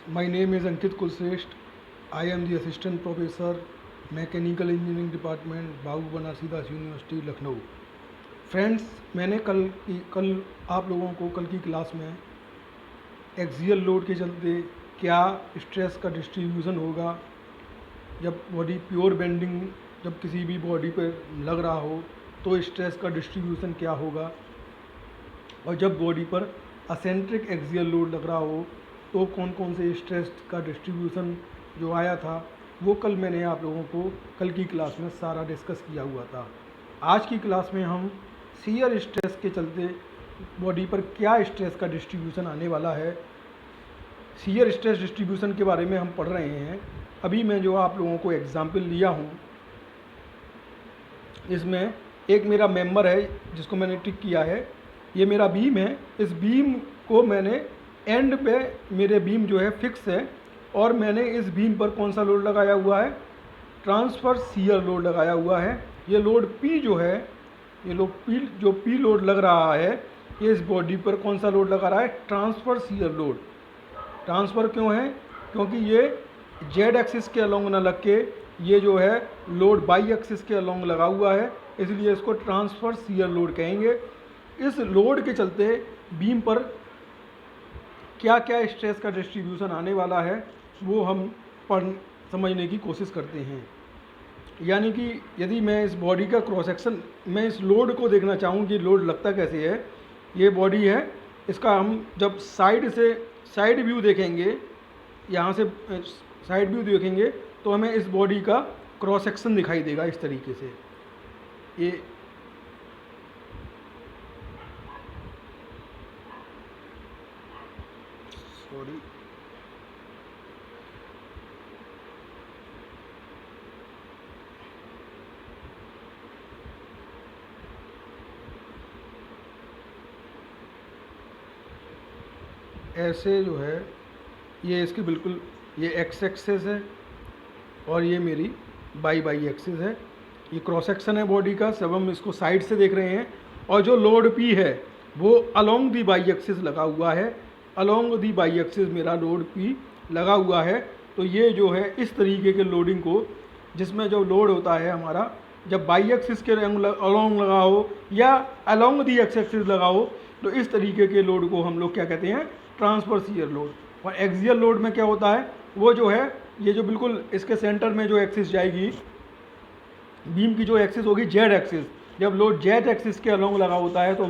My name is Ankit Kulsresht. I am the Assistant Professor, Mechanical Engineering Department, Babu Banarasi Das university Lucknow. Friends, मैंने कल आप लोगों को कल की क्लास में एक्सियल लोड के चलते क्या स्ट्रेस का डिस्ट्रीब्यूशन होगा, जब बॉडी प्योर बेंडिंग जब किसी भी बॉडी पर लग रहा हो तो स्ट्रेस का डिस्ट्रीब्यूशन क्या होगा, और जब बॉडी पर असेंट्रिक एक्सियल लोड लग रहा हो तो कौन कौन से स्ट्रेस का डिस्ट्रीब्यूशन जो आया था वो कल मैंने आप लोगों को कल की क्लास में सारा डिस्कस किया हुआ था। आज की क्लास में हम शियर स्ट्रेस के चलते बॉडी पर क्या स्ट्रेस का डिस्ट्रीब्यूशन आने वाला है, शियर स्ट्रेस डिस्ट्रीब्यूशन के बारे में हम पढ़ रहे हैं। अभी मैं जो आप लोगों को एग्जाम्पल लिया हूँ, इसमें एक मेरा मेंबर है जिसको मैंने टिक किया है, ये मेरा बीम है। इस बीम को मैंने एंड पे मेरे बीम जो है फिक्स है और मैंने इस बीम पर कौन सा लोड लगाया हुआ है, ट्रांसफर शियर लोड लगाया हुआ है। ये लोड P जो है, ये लोड P लोड लग रहा है, ये इस बॉडी पर कौन सा लोड लगा रहा है, ट्रांसफर शियर लोड। ट्रांसफ़र क्यों है? क्योंकि ये जेड एक्सिस के अलोंग ना लग के ये जो है लोड बाई एक्सिस के अलोंग लगा हुआ है, इसलिए इसको ट्रांसफर शियर लोड कहेंगे। इस लोड के चलते बीम पर क्या क्या स्ट्रेस का डिस्ट्रीब्यूशन आने वाला है वो हम समझने की कोशिश करते हैं। यानी कि यदि मैं इस बॉडी का क्रॉस सेक्शन, मैं इस लोड को देखना चाहूँ कि लोड लगता कैसे है। ये बॉडी है, इसका हम जब साइड व्यू देखेंगे, यहाँ से साइड व्यू देखेंगे तो हमें इस बॉडी का क्रॉस सेक्शन दिखाई देगा इस तरीके से। ये सॉरी ऐसे जो है ये इसकी बिल्कुल ये एक्स एक्सिस है और ये मेरी बाई एक्सिस है। ये क्रॉस सेक्शन है बॉडी का, सब हम इसको साइड से देख रहे हैं। और जो लोड P है वो अलोंग दी बाई एक्सिस लगा हुआ है, अलोंग दी बाई एक्सिस मेरा लोड P लगा हुआ है। तो ये जो है इस तरीके के लोडिंग को, जिसमें जो लोड होता है हमारा, जब बाई एक्सिस के अलोंग लगा हो या अलोंग दी एक्स एक्सिस लगा हो, तो इस तरीके के लोड को हम लोग क्या कहते हैं, ट्रांसफर शियर लोड। और एक्सियल लोड में क्या होता है, वो जो है ये जो बिल्कुल इसके सेंटर में जो एक्सिस जाएगी, बीम की जो एक्सिस होगी जेड एक्सिस, जब लोड जेड एक्सिस के अलोंग लगा होता है तो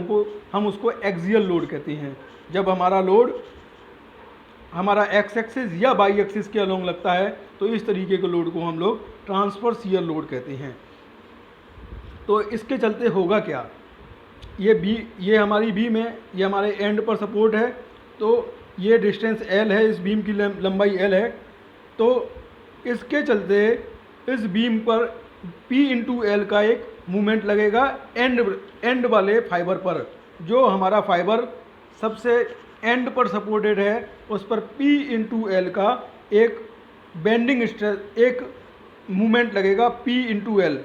हम उसको एक्सियल लोड कहते हैं। जब हमारा लोड हमारा एक्स एक्सिस या बाई एक्सिस के अलोंग लगता है तो इस तरीके के लोड को हम लोग ट्रांसफर शियर लोड कहते हैं। तो इसके चलते होगा क्या, ये हमारी बीम है, ये हमारे एंड पर सपोर्ट है, तो ये डिस्टेंस L है, इस बीम की लंबाई L है। तो इसके चलते इस बीम पर P इंटू L का एक मूवमेंट लगेगा एंड वाले फाइबर पर। जो हमारा फाइबर सबसे एंड पर सपोर्टेड है उस पर P इंटू L का एक बेंडिंग स्ट्रेस, एक मूवमेंट लगेगा P इंटू L,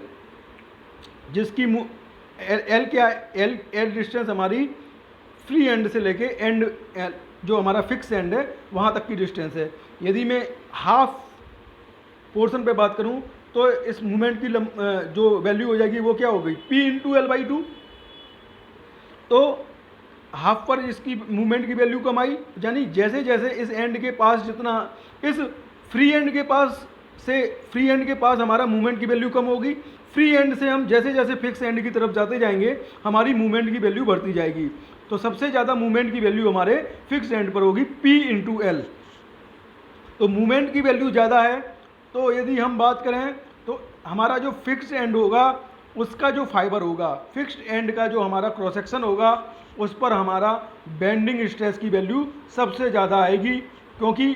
जिसकी L क्या है, L डिस्टेंस हमारी फ्री एंड से लेके एंड जो हमारा फिक्स एंड है वहाँ तक की डिस्टेंस है। यदि मैं हाफ पोर्शन पे बात करूँ तो इस मूवमेंट की जो वैल्यू हो जाएगी वो क्या हो गई, P इंटू L बाई 2। तो हाफ पर इसकी मूवमेंट की वैल्यू कम आई, यानी जैसे जैसे इस एंड के पास, जितना इस फ्री एंड के पास हमारा मूवमेंट की वैल्यू कम होगी, फ्री एंड से हम जैसे जैसे फिक्स एंड की तरफ जाते जाएंगे हमारी मूवमेंट की वैल्यू बढ़ती जाएगी। तो सबसे ज़्यादा मूवमेंट की वैल्यू हमारे फिक्स एंड पर होगी P इंटू L। तो मूवमेंट की वैल्यू ज़्यादा है, तो यदि हम बात करें तो हमारा जो फिक्स एंड होगा उसका जो फाइबर होगा, फिक्स्ड एंड का जो हमारा क्रॉस सेक्शन होगा उस पर हमारा बेंडिंग स्ट्रेस की वैल्यू सबसे ज़्यादा आएगी, क्योंकि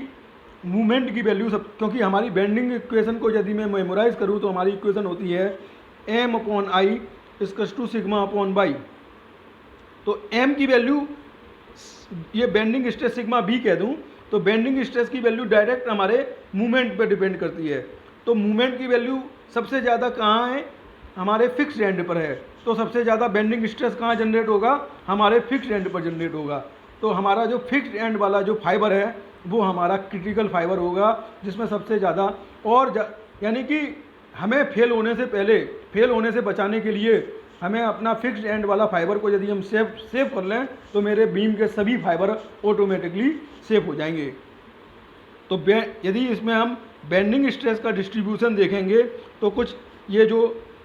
मूवमेंट की वैल्यू क्योंकि हमारी बेंडिंग इक्वेशन को यदि मैं मेमोराइज करूँ तो हमारी इक्वेशन होती है M/I = σ/बाई। तो M की वैल्यू, ये बेंडिंग स्ट्रेस सिग्मा B कह दूँ तो बेंडिंग स्ट्रेस की वैल्यू डायरेक्ट हमारे मूवमेंट पर डिपेंड करती है। तो मूवमेंट की वैल्यू सबसे ज़्यादा कहाँ है, हमारे फिक्स्ड एंड पर है। तो सबसे ज़्यादा बेंडिंग स्ट्रेस कहाँ जनरेट होगा, हमारे फिक्स्ड एंड पर जनरेट होगा। तो हमारा जो फिक्स्ड एंड वाला जो फाइबर है वो हमारा क्रिटिकल फाइबर होगा, जिसमें सबसे ज़्यादा यानी कि हमें फेल होने से बचाने के लिए हमें अपना फिक्स्ड एंड वाला फाइबर को यदि हम सेव कर लें तो मेरे बीम के सभी फाइबर ऑटोमेटिकली सेव हो जाएंगे। तो यदि इसमें हम बेंडिंग स्ट्रेस का डिस्ट्रीब्यूशन देखेंगे तो कुछ ये जो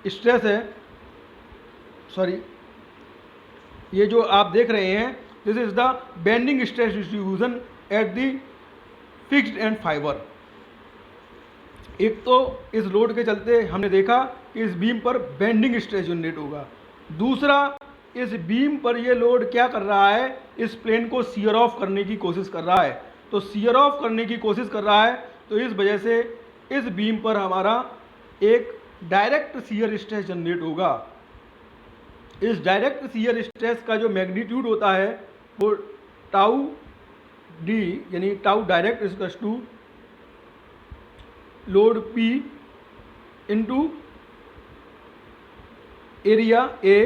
स्ट्रेस है, ये जो आप देख रहे हैं, this is the bending stress distribution at the fixed and fibre. एक तो इस लोड के चलते हमने देखा कि इस बीम पर बेंडिंग स्ट्रेस जनरेट होगा। दूसरा, इस बीम पर ये लोड क्या कर रहा है, इस प्लेन को शियर ऑफ करने की कोशिश कर रहा है। तो शियर ऑफ करने की कोशिश कर रहा है तो इस वजह से इस बीम पर हमारा एक डायरेक्ट शियर स्ट्रेस जनरेट होगा। इस डायरेक्ट शियर स्ट्रेस का जो मैग्नीट्यूड होता है वो टाउ डी यानी tau direct is to load P into area A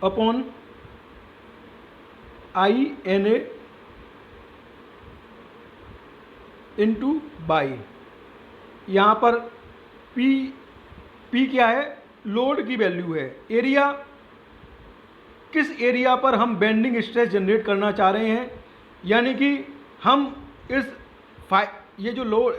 upon INA into B. यहाँ पर P क्या है, लोड की वैल्यू है। एरिया, किस एरिया पर हम बेंडिंग स्ट्रेस जनरेट करना चाह रहे हैं, यानी कि हम ये जो लोड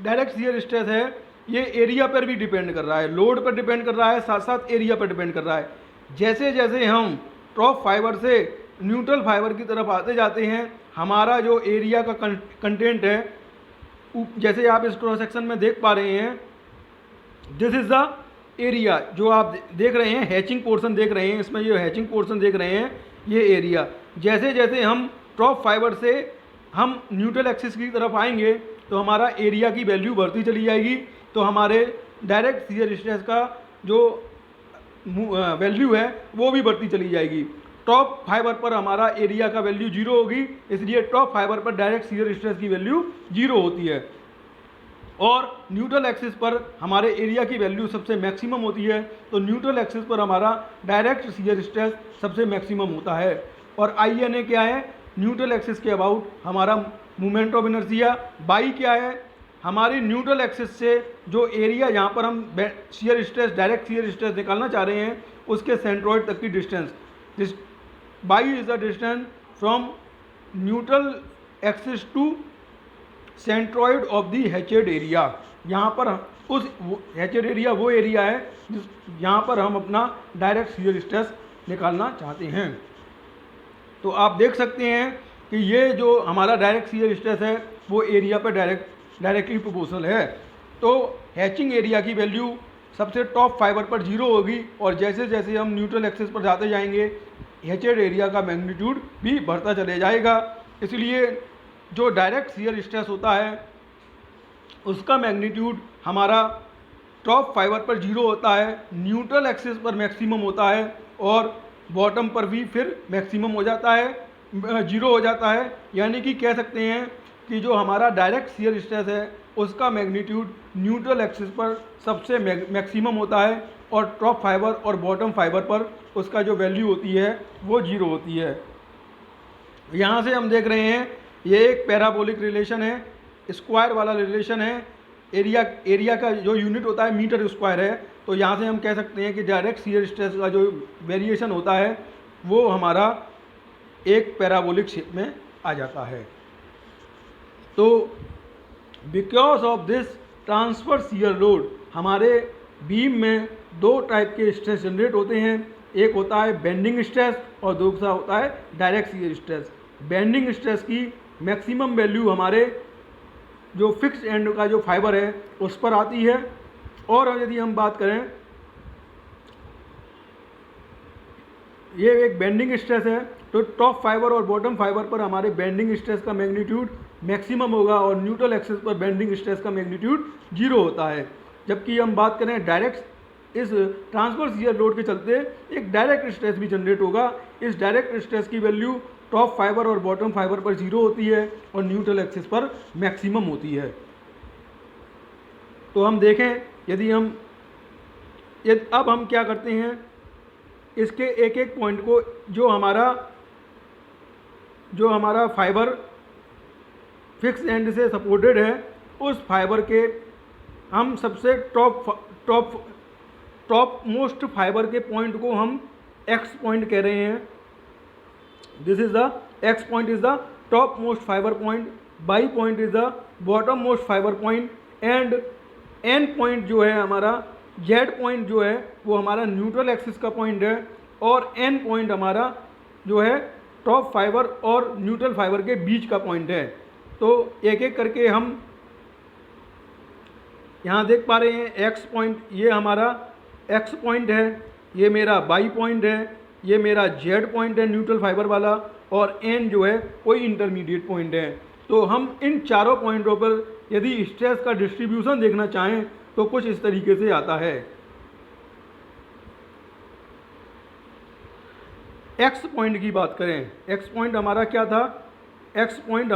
डायरेक्ट शियर स्ट्रेस है ये एरिया पर भी डिपेंड कर रहा है, लोड पर डिपेंड कर रहा है, साथ साथ एरिया पर डिपेंड कर रहा है। जैसे जैसे हम टॉप फाइबर से न्यूट्रल फाइबर की तरफ आते जाते हैं, हमारा जो एरिया का कंटेंट है, जैसे आप इस क्रॉस सेक्शन में देख पा रहे हैं, दिस इज द एरिया जो आप देख रहे हैं, हैचिंग पोर्शन देख रहे हैं, इसमें ये हैचिंग पोर्शन देख रहे हैं, ये एरिया। जैसे जैसे हम टॉप फाइबर से हम न्यूट्रल एक्सिस की तरफ आएंगे तो हमारा एरिया की वैल्यू बढ़ती चली जाएगी, तो हमारे डायरेक्ट शियर स्ट्रेस का जो वैल्यू है वो भी बढ़ती चली जाएगी। टॉप फाइबर पर हमारा एरिया का वैल्यू 0 होगी, इसलिए टॉप फाइबर पर डायरेक्ट शियर स्ट्रेस की वैल्यू 0 होती है, और न्यूट्रल एक्सिस पर हमारे एरिया की वैल्यू सबसे मैक्सिमम होती है, तो न्यूट्रल एक्सिस पर हमारा डायरेक्ट शियर स्ट्रेस सबसे मैक्सिमम होता है। और INA क्या है, न्यूट्रल एक्सिस के अबाउट हमारा मोमेंट ऑफ इनर्शिया। बाई क्या है, हमारी न्यूट्रल एक्सिस से जो एरिया जहाँ पर हम shear stress direct shear stress निकालना चाह रहे हैं उसके सेंट्रॉइड तक की distance. This y is the distance from neutral axis to centroid of the hatched area. यहाँ पर उस हैचेड एरिया वो एरिया है यहाँ पर हम अपना डायरेक्ट शियर स्ट्रेस निकालना चाहते हैं। तो आप देख सकते हैं कि ये जो हमारा डायरेक्ट शियर स्ट्रेस है वो एरिया पर डायरेक्टली प्रोपोर्शनल है। तो हैचिंग एरिया की वैल्यू सबसे टॉप फाइबर पर 0 होगी, और जैसे जैसे हम न्यूट्रल एक्सिस पर जाते जाएंगे हैचेड एरिया का मैग्नीट्यूड भी बढ़ता चले जाएगा। इसलिए जो डायरेक्ट शियर स्ट्रेस होता है उसका मैग्नीट्यूड हमारा टॉप फाइबर पर 0 होता है, न्यूट्रल एक्सिस पर मैक्सिमम होता है, और बॉटम पर भी फिर मैक्सिमम हो जाता है, 0 हो जाता है। यानी कि कह सकते हैं कि जो हमारा डायरेक्ट शियर स्ट्रेस है उसका मैग्नीट्यूड न्यूट्रल एक्सिस पर सबसे मैक्सिमम होता है, और टॉप फाइबर और बॉटम फाइबर पर उसका जो वैल्यू होती है वो 0 होती है। यहाँ से हम देख रहे हैं ये एक पैराबोलिक रिलेशन है, स्क्वायर वाला रिलेशन है। एरिया का जो यूनिट होता है मीटर स्क्वायर है, तो यहाँ से हम कह सकते हैं कि डायरेक्ट शियर स्ट्रेस का जो वेरिएशन होता है वो हमारा एक पैराबोलिक शेप में आ जाता है। तो because of this transfer shear load हमारे बीम में 2 टाइप के स्ट्रेस जनरेट होते हैं, एक होता है बेंडिंग स्ट्रेस और दूसरा होता है direct shear stress. Bending stress की मैक्सिमम वैल्यू हमारे जो फिक्स एंड का जो फाइबर है उस पर आती है, और यदि हम बात करें ये एक बेंडिंग स्ट्रेस है तो टॉप फाइबर और बॉटम फाइबर पर हमारे बेंडिंग स्ट्रेस का मैग्नीट्यूड मैक्सिमम होगा, और न्यूट्रल एक्सिस पर बेंडिंग स्ट्रेस का मैग्नीट्यूड 0 होता है। जबकि हम बात करें डायरेक्ट, इस ट्रांसफर शियर लोड के चलते एक डायरेक्ट स्ट्रेस भी जनरेट होगा। इस डायरेक्ट स्ट्रेस की वैल्यू टॉप फाइबर और बॉटम फाइबर पर 0 होती है और न्यूट्रल एक्सिस पर मैक्सिमम होती है। तो हम देखें अब हम क्या करते हैं, इसके एक एक पॉइंट को जो हमारा जो हमारा फाइबर फिक्स एंड से सपोर्टेड है, उस फाइबर के हम सबसे टॉप मोस्ट फाइबर के पॉइंट को हम एक्स पॉइंट कह रहे हैं। This is the X point is the top most fibre point, Y point is the bottom most fibre point, and N point जो है हमारा, जेड पॉइंट जो है वो हमारा न्यूट्रल एक्सिस का पॉइंट है, और एन पॉइंट हमारा जो है टॉप फाइबर और न्यूट्रल फाइबर के बीच का पॉइंट है। तो एक एक करके हम यहाँ देख पा रहे हैं, एक्स पॉइंट ये हमारा एक्स पॉइंट है, ये मेरा बाई पॉइंट है, ये मेरा जेड पॉइंट है न्यूट्रल फाइबर वाला, और एन जो है कोई इंटरमीडिएट पॉइंट है। तो हम इन चारों पॉइंटों पर यदि स्ट्रेस का डिस्ट्रीब्यूशन देखना चाहें तो कुछ इस तरीके से आता है। एक्स पॉइंट की बात करें, एक्स पॉइंट हमारा क्या था, एक्स पॉइंट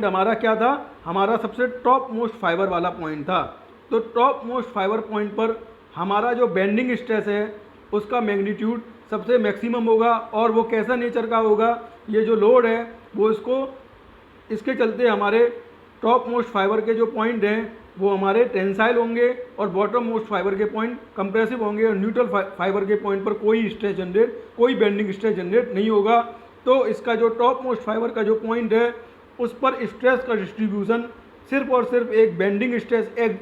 हमारा क्या था, हमारा सबसे टॉप मोस्ट फाइबर वाला पॉइंट था। तो टॉप मोस्ट फाइबर पॉइंट पर हमारा जो बेंडिंग स्ट्रेस है उसका मैग्नीट्यूड सबसे मैक्सिमम होगा, और वो कैसा नेचर का होगा, ये जो लोड है वो इसके चलते हमारे टॉप मोस्ट फाइबर के जो पॉइंट हैं वो हमारे टेंसाइल होंगे, और बॉटम मोस्ट फाइबर के पॉइंट कंप्रेसिव होंगे, और न्यूट्रल फाइबर के पॉइंट पर कोई बेंडिंग स्ट्रेस जनरेट नहीं होगा। तो इसका जो टॉप मोस्ट फाइबर का जो पॉइंट है उस पर स्ट्रेस का डिस्ट्रीब्यूशन सिर्फ और सिर्फ एक बेंडिंग स्ट्रेस, एक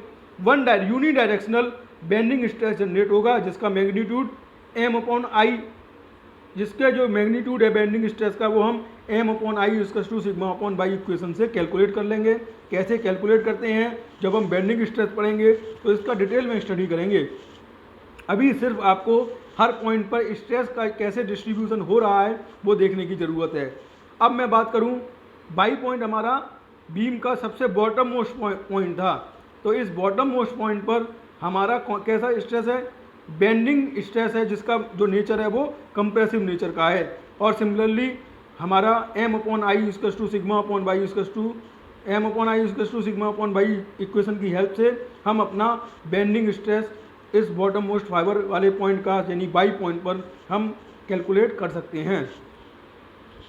यूनिडायरेक्शनल बेंडिंग स्ट्रेस जनरेट होगा, जिसका मैग्नीट्यूड m/i, जिसके जो मैग्नीट्यूड है बेंडिंग स्ट्रेस का वो हम m/i = σ/y इक्वेशन से कैलकुलेट कर लेंगे। कैसे कैलकुलेट करते हैं, जब हम बेंडिंग स्ट्रेस पढ़ेंगे तो इसका डिटेल में स्टडी करेंगे। अभी सिर्फ आपको हर पॉइंट पर स्ट्रेस का कैसे डिस्ट्रीब्यूशन हो रहा है वो देखने की ज़रूरत है। अब मैं बात करूं, बाई पॉइंट हमारा बीम का सबसे बॉटम मोस्ट पॉइंट था। तो इस बॉटम मोस्ट पॉइंट पर हमारा कैसा स्ट्रेस है, बेंडिंग स्ट्रेस है, जिसका जो नेचर है वो कंप्रेसिव नेचर का है। और सिमिलरली हमारा m/i = σ/y इक्वेशन की हेल्प से हम अपना बेंडिंग स्ट्रेस इस बॉटम मोस्ट फाइबर वाले पॉइंट का, यानी बाई पॉइंट पर हम कैलकुलेट कर सकते हैं।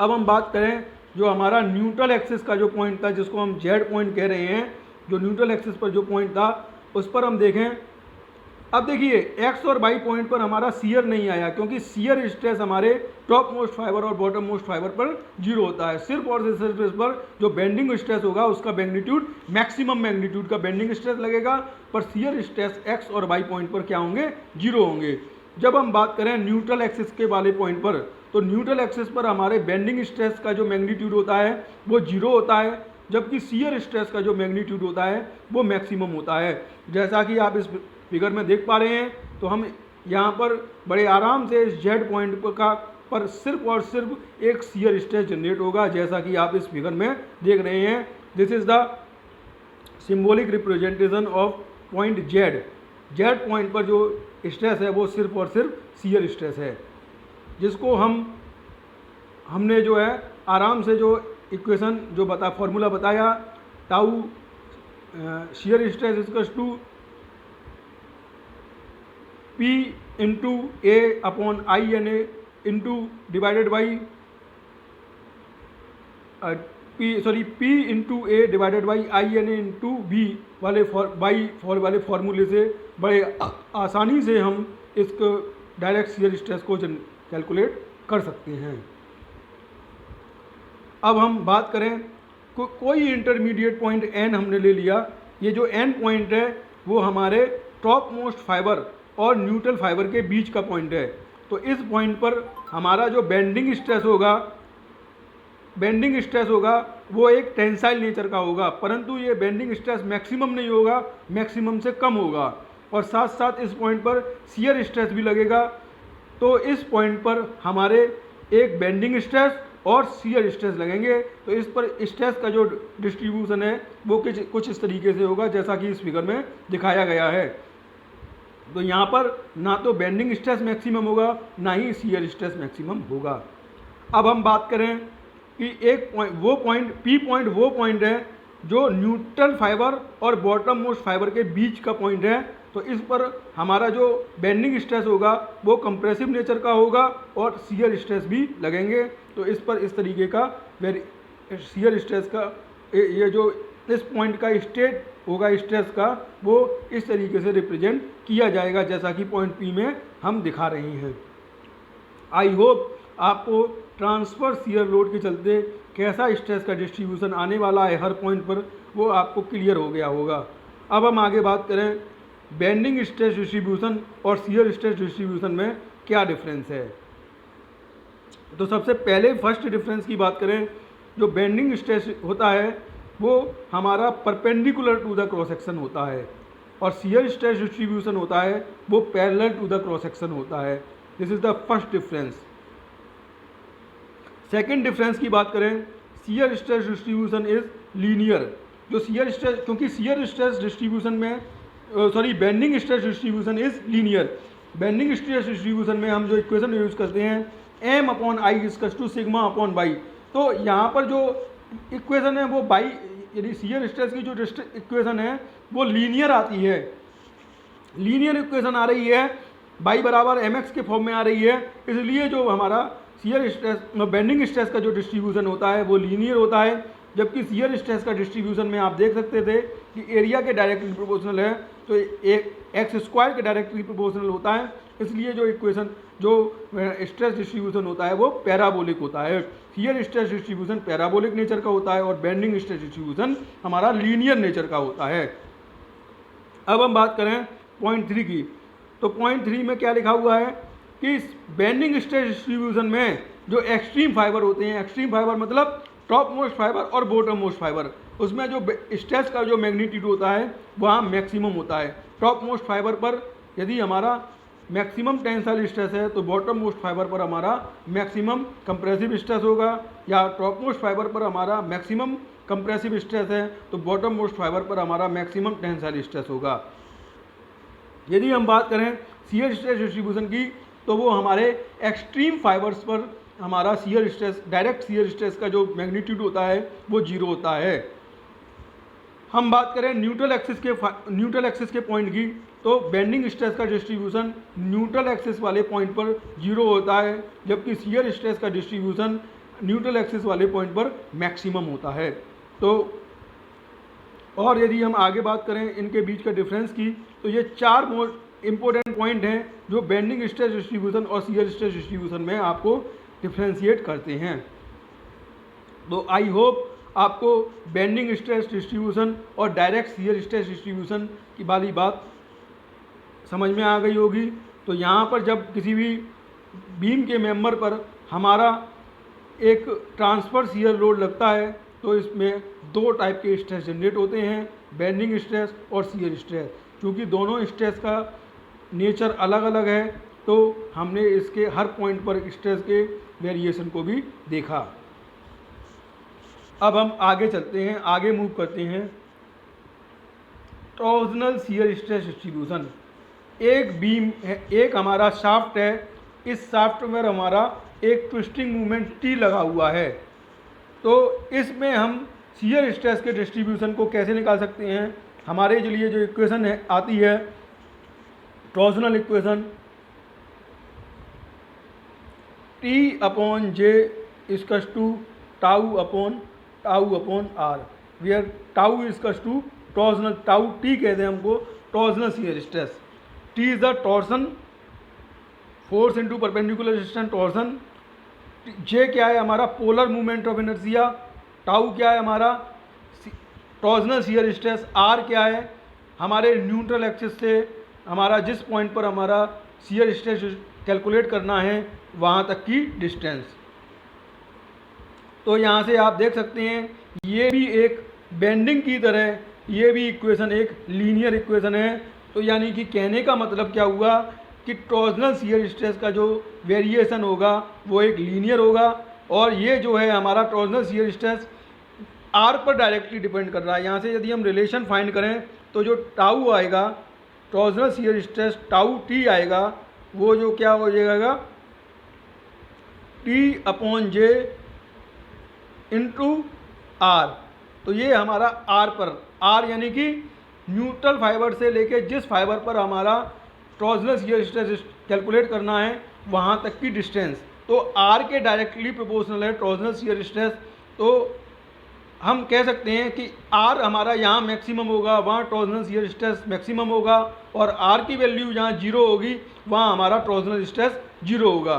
अब हम बात करें जो हमारा न्यूट्रल एक्सिस का जो पॉइंट था, जिसको हम जेड पॉइंट कह रहे हैं, जो न्यूट्रल एक्सिस पर जो पॉइंट था उस पर हम देखें। अब देखिए एक्स और वाई पॉइंट पर हमारा सीयर नहीं आया, क्योंकि सीयर स्ट्रेस हमारे टॉप मोस्ट फाइबर और बॉटम मोस्ट फाइबर पर 0 होता है। सिर्फ और सिर्फ इस पर जो बेंडिंग स्ट्रेस होगा उसका मैग्नीट्यूड, मैक्सिमम मैग्नीट्यूड का बेंडिंग स्ट्रेस लगेगा, पर सीयर स्ट्रेस एक्स और वाई पॉइंट पर क्या होंगे, 0 होंगे। जब हम बात करें न्यूट्रल एक्सिस के वाले पॉइंट पर, तो न्यूट्रल एक्सिस पर हमारे बेंडिंग स्ट्रेस का जो मैग्नीट्यूड होता है वो 0 होता है, जबकि सीयर स्ट्रेस का जो मैग्नीट्यूड होता है वो मैक्सिमम होता है। जैसा कि आप इस फिगर में देख पा रहे हैं, तो हम यहाँ पर बड़े आराम से इस जेड पॉइंट पर सिर्फ और सिर्फ एक सीयर स्ट्रेस जनरेट होगा, जैसा कि आप इस फिगर में देख रहे हैं। This is the symbolic representation of point Z. Z point पर जो स्ट्रेस है वो सिर्फ और सिर्फ सीयर स्ट्रेस है, जिसको हमने जो है आराम से जो इक्वेशन जो फॉर्मूला बताया, tau shear stress = P × A/INA divided by P × A/INA × V वाले फॉर्मूले से बड़े आसानी से हम इसको डायरेक्ट शियर स्ट्रेस को कैलकुलेट कर सकते हैं। अब हम बात करें, कोई इंटरमीडिएट पॉइंट n हमने ले लिया। ये जो n पॉइंट है वो हमारे टॉप मोस्ट फाइबर और न्यूट्रल फाइबर के बीच का पॉइंट है। तो इस पॉइंट पर हमारा जो बेंडिंग स्ट्रेस होगा वो एक टेंसाइल नेचर का होगा, परंतु ये बेंडिंग स्ट्रेस मैक्सिमम नहीं होगा, मैक्सिमम से कम होगा, और साथ साथ इस पॉइंट पर शियर स्ट्रेस भी लगेगा। तो इस पॉइंट पर हमारे एक बेंडिंग स्ट्रेस और शियर स्ट्रेस लगेंगे। तो इस पर स्ट्रेस का जो डिस्ट्रीब्यूशन है वो कुछ इस तरीके से होगा, जैसा कि इस फिगर में दिखाया गया है। तो यहाँ पर ना तो बेंडिंग स्ट्रेस मैक्सिमम होगा, ना ही शियर स्ट्रेस मैक्सिमम होगा। अब हम बात करें कि एक पॉइंट वो पॉइंट है जो न्यूट्रल फाइबर और बॉटम मोस्ट फाइबर के बीच का पॉइंट है, तो इस पर हमारा जो बेंडिंग स्ट्रेस होगा वो कंप्रेसिव नेचर का होगा और शियर स्ट्रेस भी लगेंगे। तो इस पर इस तरीके का शियर स्ट्रेस का ये जो इस पॉइंट का स्टेट होगा स्ट्रेस का, वो इस तरीके से रिप्रेजेंट किया जाएगा जैसा कि पॉइंट पी में हम दिखा रहे हैं। आई होप आपको ट्रांसफर शियर लोड के चलते कैसा स्ट्रेस का डिस्ट्रीब्यूशन आने वाला है हर पॉइंट पर, वो आपको क्लियर हो गया होगा। अब हम आगे बात करें बेंडिंग स्ट्रेस डिस्ट्रीब्यूशन और शियर स्ट्रेस डिस्ट्रीब्यूशन में क्या डिफरेंस है। तो सबसे पहले फर्स्ट डिफरेंस की बात करें, जो बेंडिंग स्ट्रेस होता है वो हमारा perpendicular to the cross section होता है और शियर स्ट्रेस डिस्ट्रीब्यूशन होता है वो parallel to the cross section होता है। This is the first difference. Second difference की बात करें, shear stress distribution is linear. जो शियर स्ट्रेस, क्योंकि शियर स्ट्रेस डिस्ट्रीब्यूशन में bending stress distribution is linear. Bending stress distribution में हम जो इक्वेशन यूज करते हैं M/I equals to sigma upon y, तो यहाँ पर जो इक्वेशन है वो बाई, यानी शियर स्ट्रेस की जो इक्वेशन है वो लीनियर आती है। लीनियर इक्वेशन आ रही है बाई बराबर mx के फॉर्म में आ रही है, इसलिए जो हमारा शियर स्ट्रेस बेंडिंग स्ट्रेस का जो डिस्ट्रीब्यूशन होता है वो लीनियर होता है। जबकि शियर स्ट्रेस का डिस्ट्रीब्यूशन में आप देख सकते थे कि एरिया के डायरेक्टली प्रोपोर्शनल है, तो एक एक्स स्क्वायर के डायरेक्टली प्रोपोर्शनल होता है, इसलिए जो इक्वेशन जो स्ट्रेस डिस्ट्रीब्यूशन होता है वो पैराबोलिक होता है। Shear stress distribution parabolic nature का होता है और बेंडिंग स्ट्रेस डिस्ट्रीब्यूशन हमारा लीनियर नेचर का होता है। अब हम बात करें पॉइंट 3 की, तो पॉइंट 3 में क्या लिखा हुआ है कि बेंडिंग स्ट्रेस डिस्ट्रीब्यूशन में जो एक्सट्रीम फाइबर होते हैं, एक्सट्रीम फाइबर मतलब टॉप मोस्ट फाइबर और बॉटम मोस्ट फाइबर, उसमें जो स्ट्रेस का जो मैग्नीट्यूड होता है वहाँ मैक्सिमम होता है। टॉप मोस्ट फाइबर पर यदि हमारा मैक्सिमम टेंसाइल स्ट्रेस है तो बॉटम मोस्ट फाइबर पर हमारा मैक्सिमम कंप्रेसिव स्ट्रेस होगा, या टॉप मोस्ट फाइबर पर हमारा मैक्सिमम कंप्रेसिव स्ट्रेस है तो बॉटम मोस्ट फाइबर पर हमारा मैक्सिमम टेंसाइल स्ट्रेस होगा। यदि हम बात करें शियर स्ट्रेस डिस्ट्रीब्यूशन की, तो वो हमारे एक्सट्रीम फाइबर्स पर हमारा shear stress, direct shear stress का जो मैग्नीट्यूड होता है वो 0 होता है। हम बात करें न्यूट्रल एक्सिस के पॉइंट की, तो बेंडिंग स्ट्रेस का डिस्ट्रीब्यूशन न्यूट्रल एक्सिस वाले पॉइंट पर 0 होता है, जबकि शियर स्ट्रेस का डिस्ट्रीब्यूशन न्यूट्रल एक्सिस वाले पॉइंट पर मैक्सिमम होता है। तो और यदि हम आगे बात करें इनके बीच का डिफरेंस की, तो ये 4 मोस्ट इंपॉर्टेंट पॉइंट हैं जो बेंडिंग स्ट्रेस डिस्ट्रीब्यूशन और शियर स्ट्रेस डिस्ट्रीब्यूशन में आपको डिफ्रेंशिएट करते हैं। तो आई होप आपको बेंडिंग स्ट्रेस डिस्ट्रीब्यूशन और डायरेक्ट शियर स्ट्रेस डिस्ट्रीब्यूशन की वाली बात समझ में आ गई होगी। तो यहाँ पर जब किसी भी बीम के मेंबर पर हमारा एक ट्रांसफर शियर लोड लगता है तो इसमें 2 टाइप के स्ट्रेस जनरेट होते हैं, बेंडिंग स्ट्रेस और शियर स्ट्रेस। क्योंकि दोनों स्ट्रेस का नेचर अलग अलग है तो हमने इसके हर पॉइंट पर स्ट्रेस के वेरिएशन को भी देखा। अब हम आगे चलते हैं, आगे मूव करते हैं। Torsional shear stress distribution. एक बीम है, एक हमारा शाफ्ट है, इस शाफ्ट में हमारा एक ट्विस्टिंग मूवमेंट टी लगा हुआ है। तो इसमें हम शियर स्ट्रेस के डिस्ट्रीब्यूशन को कैसे निकाल सकते हैं। हमारे लिए जो इक्वेशन है आती है torsional equation, T/J equals to tau upon r, where tau equals to torsional, tau T कहते हैं हमको torsional shear stress. T is the torsion, force into perpendicular distance torsion. J क्या है हमारा polar movement of inertia, tau क्या है हमारा torsional shear stress, R क्या है हमारे न्यूट्रल एक्सिस से हमारा जिस पॉइंट पर हमारा शियर स्ट्रेस कैलकुलेट करना है वहाँ तक की डिस्टेंस। तो यहाँ से आप देख सकते हैं ये भी एक बेंडिंग की तरह, ये भी इक्वेशन एक लीनियर इक्वेशन है। तो यानी कि कहने का मतलब क्या हुआ कि टॉर्सनल शियर स्ट्रेस का जो वेरिएशन होगा वो एक लीनियर होगा, और ये जो है हमारा टॉर्सनल शियर स्ट्रेस आर पर डायरेक्टली डिपेंड कर रहा है। यहाँ से यदि हम रिलेशन फाइंड करें तो जो टाउ आएगा torsional shear stress tau T आएगा, वो जो क्या हो जाएगा T/J इंटू आर। तो ये हमारा आर पर, आर यानी कि न्यूट्रल फाइबर से लेके जिस फाइबर पर हमारा टॉर्जनल शियर स्ट्रेस कैलकुलेट करना है वहाँ तक की डिस्टेंस, तो आर के डायरेक्टली प्रोपोर्शनल है टॉर्जनल शियर स्ट्रेस। तो हम कह सकते हैं कि आर हमारा यहाँ मैक्सिमम होगा, वहाँ टॉर्जनल शियर स्ट्रेस मैक्सिमम होगा, और आर की वैल्यू जहाँ जीरो होगी वहाँ हमारा टॉर्जनल स्ट्रेस जीरो होगा।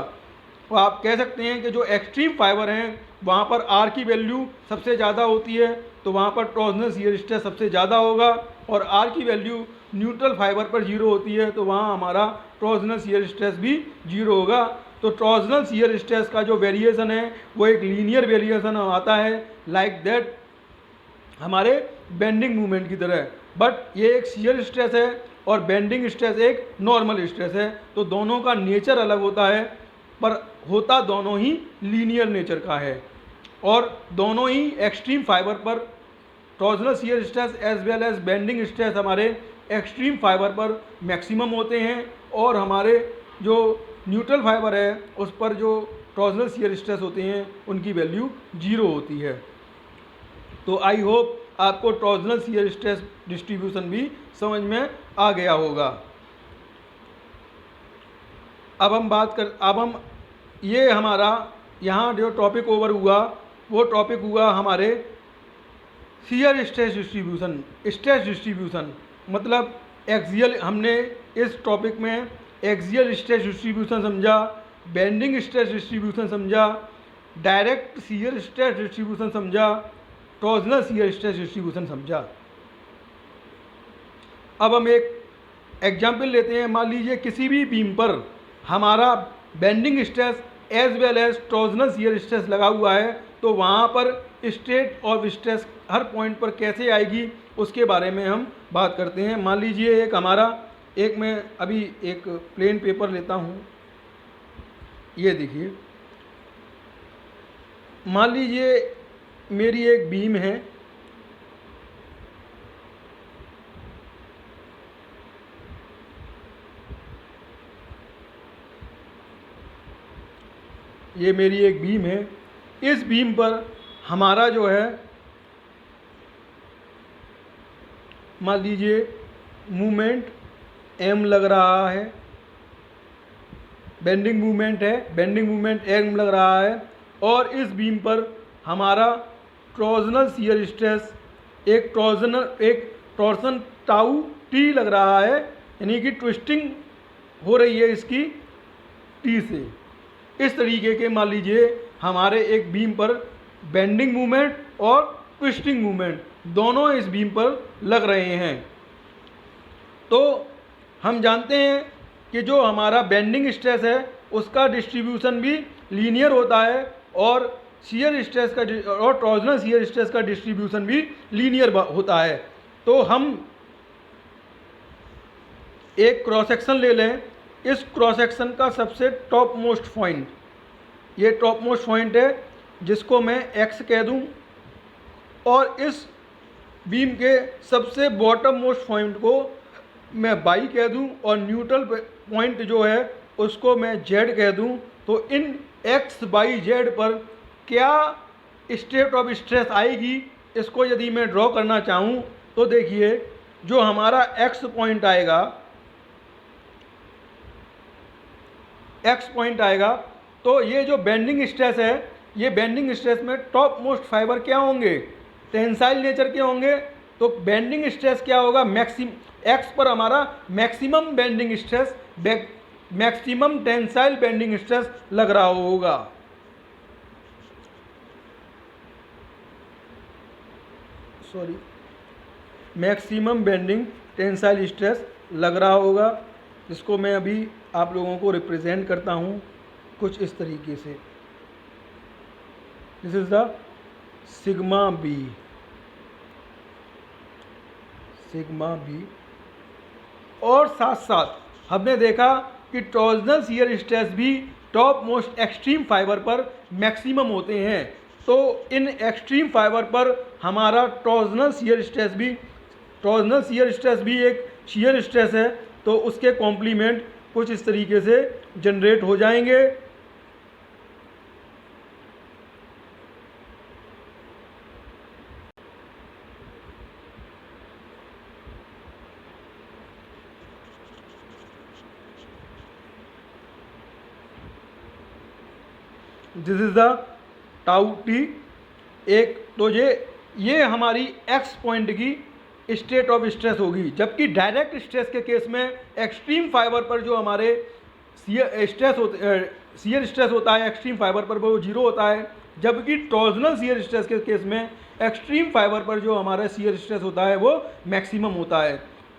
तो आप कह सकते हैं कि जो एक्सट्रीम फाइबर हैं वहाँ पर आर की वैल्यू सबसे ज़्यादा होती है, तो वहाँ पर टॉर्जनल शियर स्ट्रेस सबसे ज़्यादा होगा, और आर की वैल्यू न्यूट्रल फाइबर पर जीरो होती है तो वहाँ हमारा टॉर्जनल शियर स्ट्रेस भी जीरो होगा। तो टॉर्जनल शियर स्ट्रेस का जो वेरिएशन है वो एक लीनियर वेरिएशन आता है, लाइक दैट हमारे बेंडिंग मूवमेंट की तरह, बट ये एक शियर स्ट्रेस है और बेंडिंग स्ट्रेस एक नॉर्मल स्ट्रेस है। तो दोनों का नेचर अलग होता है, पर होता दोनों ही लीनियर नेचर का है, और दोनों ही एक्सट्रीम फाइबर पर torsional shear stress as well as bending stress हमारे एक्सट्रीम फाइबर पर मैक्सिमम होते हैं, और हमारे जो न्यूट्रल फाइबर है उस पर जो टॉर्जनल शियर स्ट्रेस होते हैं उनकी वैल्यू जीरो होती है। तो आई होप आपको टॉर्जनल शियर स्ट्रेस डिस्ट्रीब्यूशन भी समझ में आ गया होगा। अब हम ये हमारा यहाँ जो टॉपिक ओवर हुआ वो टॉपिक हुआ हमारे shear stress distribution. Stress distribution मतलब एक्सियल, हमने इस टॉपिक में एक्सियल स्ट्रेस डिस्ट्रीब्यूशन समझा, बेंडिंग स्ट्रेस डिस्ट्रीब्यूशन समझा, डायरेक्ट शियर स्ट्रेस डिस्ट्रीब्यूशन समझा, टॉर्जनल शियर स्ट्रेस डिस्ट्रीब्यूशन समझा। अब हम एक एग्जाम्पल लेते हैं। मान लीजिए किसी भी बीम पर हमारा bending stress as well as torsional shear stress लगा हुआ है, तो वहाँ पर स्ट्रेट ऑफ स्ट्रेस हर पॉइंट पर कैसे आएगी उसके बारे में हम बात करते हैं। मान लीजिए मैं अभी एक प्लेन पेपर लेता हूँ, ये देखिए, मान लीजिए मेरी एक बीम है, ये मेरी एक बीम है। इस बीम पर हमारा जो है, मान लीजिए मूवमेंट एम लग रहा है, बेंडिंग मूवमेंट है, बेंडिंग मूवमेंट एम लग रहा है, और इस बीम पर हमारा टॉर्जनल शियर स्ट्रेस एक टॉर्सन टाउ टी लग रहा है, यानी कि ट्विस्टिंग हो रही है इसकी टी से। इस तरीके के मान लीजिए हमारे एक बीम पर बेंडिंग मूवमेंट और ट्विस्टिंग मूवमेंट दोनों इस बीम पर लग रहे हैं। तो हम जानते हैं कि जो हमारा बेंडिंग स्ट्रेस है उसका डिस्ट्रीब्यूशन भी लीनियर होता है, और शियर स्ट्रेस का और टॉर्जनल शियर स्ट्रेस का डिस्ट्रीब्यूशन भी लीनियर होता है। तो हम एक क्रॉस सेक्शन ले लें। इस क्रॉस सेक्शन का सबसे टॉप मोस्ट पॉइंट, ये टॉप मोस्ट पॉइंट है जिसको मैं एक्स कह दूं, और इस बीम के सबसे बॉटम मोस्ट पॉइंट को मैं वाई कह दूं, और न्यूट्रल पॉइंट जो है उसको मैं जेड कह दूं। तो इन एक्स वाई जेड पर क्या स्टेट ऑफ स्ट्रेस आएगी, इसको यदि मैं ड्रॉ करना चाहूं तो देखिए, जो हमारा एक्स पॉइंट आएगा, तो ये जो बेंडिंग स्ट्रेस है, ये बेंडिंग स्ट्रेस में टॉप मोस्ट फाइबर क्या होंगे, टेंसाइल नेचर के होंगे। तो बेंडिंग स्ट्रेस क्या होगा, एक्स पर हमारा maximum bending stress, maximum tensile bending stress लग रहा होगा। मैक्सिमम बेंडिंग टेंसाइल स्ट्रेस लग रहा होगा, जिसको मैं अभी आप लोगों को रिप्रेजेंट करता हूँ कुछ इस तरीके से। This is the sigma b, और साथ साथ हमने देखा कि टॉर्जनल शियर स्ट्रेस भी टॉप मोस्ट एक्सट्रीम फाइबर पर मैक्सिमम होते हैं। तो इन एक्सट्रीम फाइबर पर हमारा टॉर्जनल शियर स्ट्रेस भी एक शियर स्ट्रेस है, तो उसके कॉम्प्लीमेंट कुछ इस तरीके से जनरेट हो जाएंगे। This is the tau T. एक तो ये हमारी एक्स पॉइंट की स्टेट ऑफ स्ट्रेस होगी, जबकि डायरेक्ट स्ट्रेस के केस में एक्सट्रीम फाइबर पर जो हमारे शियर स्ट्रेस होता है एक्सट्रीम फाइबर पर वो 0 होता है, जबकि टॉर्जनल शियर स्ट्रेस के केस में एक्सट्रीम फाइबर पर जो हमारा शियर स्ट्रेस होता है वो मैक्सिमम होता है।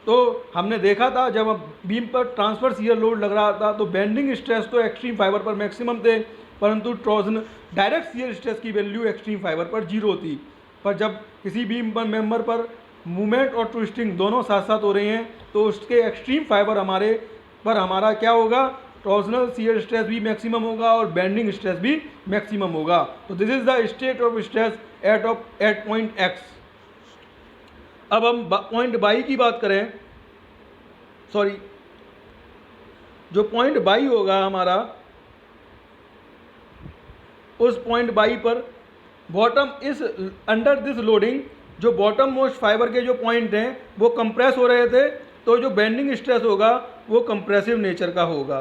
तो हमने देखा था जब बीम पर ट्रांसफर शियर लोड लग रहा था तो बेंडिंग स्ट्रेस तो एक्सट्रीम फाइबर पर मैक्सिमम थे, परंतु टॉर्जनल डायरेक्ट शियर स्ट्रेस की वैल्यू एक्सट्रीम फाइबर पर 0 थी। पर जब किसी बीम पर मेंबर पर मूवमेंट और ट्विस्टिंग दोनों साथ साथ हो रही हैं तो उसके एक्सट्रीम फाइबर हमारा क्या होगा, टॉर्जनल शियर स्ट्रेस भी मैक्सिमम होगा और बेंडिंग स्ट्रेस भी मैक्सिमम होगा। तो this is the state of stress eight point x. अब हम पॉइंट बाई की बात करें, सॉरी जो पॉइंट बाई होगा हमारा, उस पॉइंट बाई पर बॉटम इस अंडर दिस लोडिंग जो बॉटम मोस्ट फाइबर के जो पॉइंट हैं वो कंप्रेस हो रहे थे, तो जो बेंडिंग स्ट्रेस होगा वो कंप्रेसिव नेचर का होगा,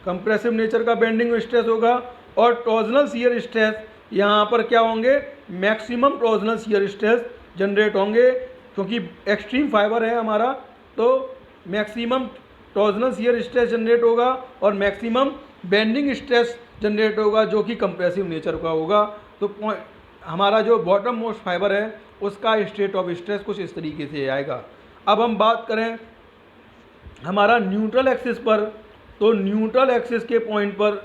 कंप्रेसिव नेचर का बेंडिंग स्ट्रेस होगा। और टॉर्जनल शियर स्ट्रेस यहाँ पर क्या होंगे, maximum torsional shear stress generate होंगे, क्योंकि एक्सट्रीम फाइबर है हमारा तो maximum torsional shear stress generate होगा और मैक्सिमम बेंडिंग स्ट्रेस जनरेट होगा जो कि कंप्रेसिव नेचर का होगा। तो हमारा जो बॉटम मोस्ट फाइबर है उसका स्टेट ऑफ स्ट्रेस कुछ इस तरीके से आएगा। अब हम बात करें हमारा न्यूट्रल एक्सिस पर, तो न्यूट्रल एक्सिस के पॉइंट पर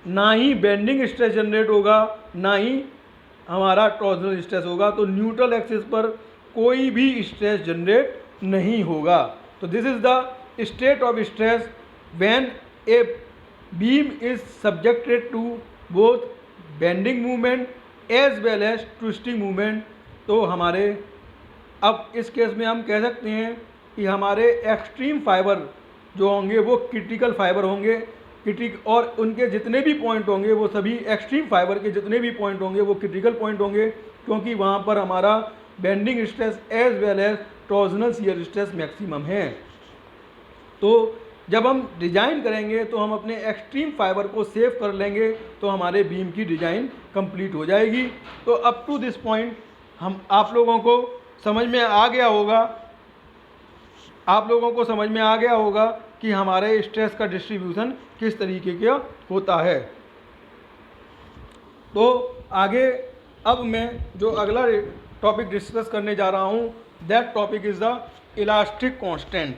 ना ही बेंडिंग स्ट्रेस जनरेट होगा ना ही हमारा टॉर्जनल स्ट्रेस होगा, तो न्यूट्रल एक्सिस पर कोई भी स्ट्रेस जनरेट नहीं होगा। तो this is the state of stress when a beam is subjected to both bending movement as well as twisting movement. तो हमारे अब इस केस में हम कह सकते हैं कि हमारे एक्सट्रीम फाइबर जो होंगे वो क्रिटिकल फाइबर होंगे, और उनके जितने भी पॉइंट होंगे वो सभी एक्सट्रीम फाइबर के जितने भी पॉइंट होंगे वो क्रिटिकल पॉइंट होंगे, क्योंकि वहाँ पर हमारा bending stress as well as torsional shear stress maximum है। तो जब हम डिज़ाइन करेंगे तो हम अपने एक्सट्रीम फाइबर को सेव कर लेंगे तो हमारे बीम की डिज़ाइन कंप्लीट हो जाएगी। तो अप टू दिस पॉइंट आप लोगों को समझ में आ गया होगा कि हमारे स्ट्रेस का डिस्ट्रीब्यूशन किस तरीके का होता है। तो आगे अब मैं जो अगला टॉपिक डिस्कस करने जा रहा हूँ, that topic is the elastic constant.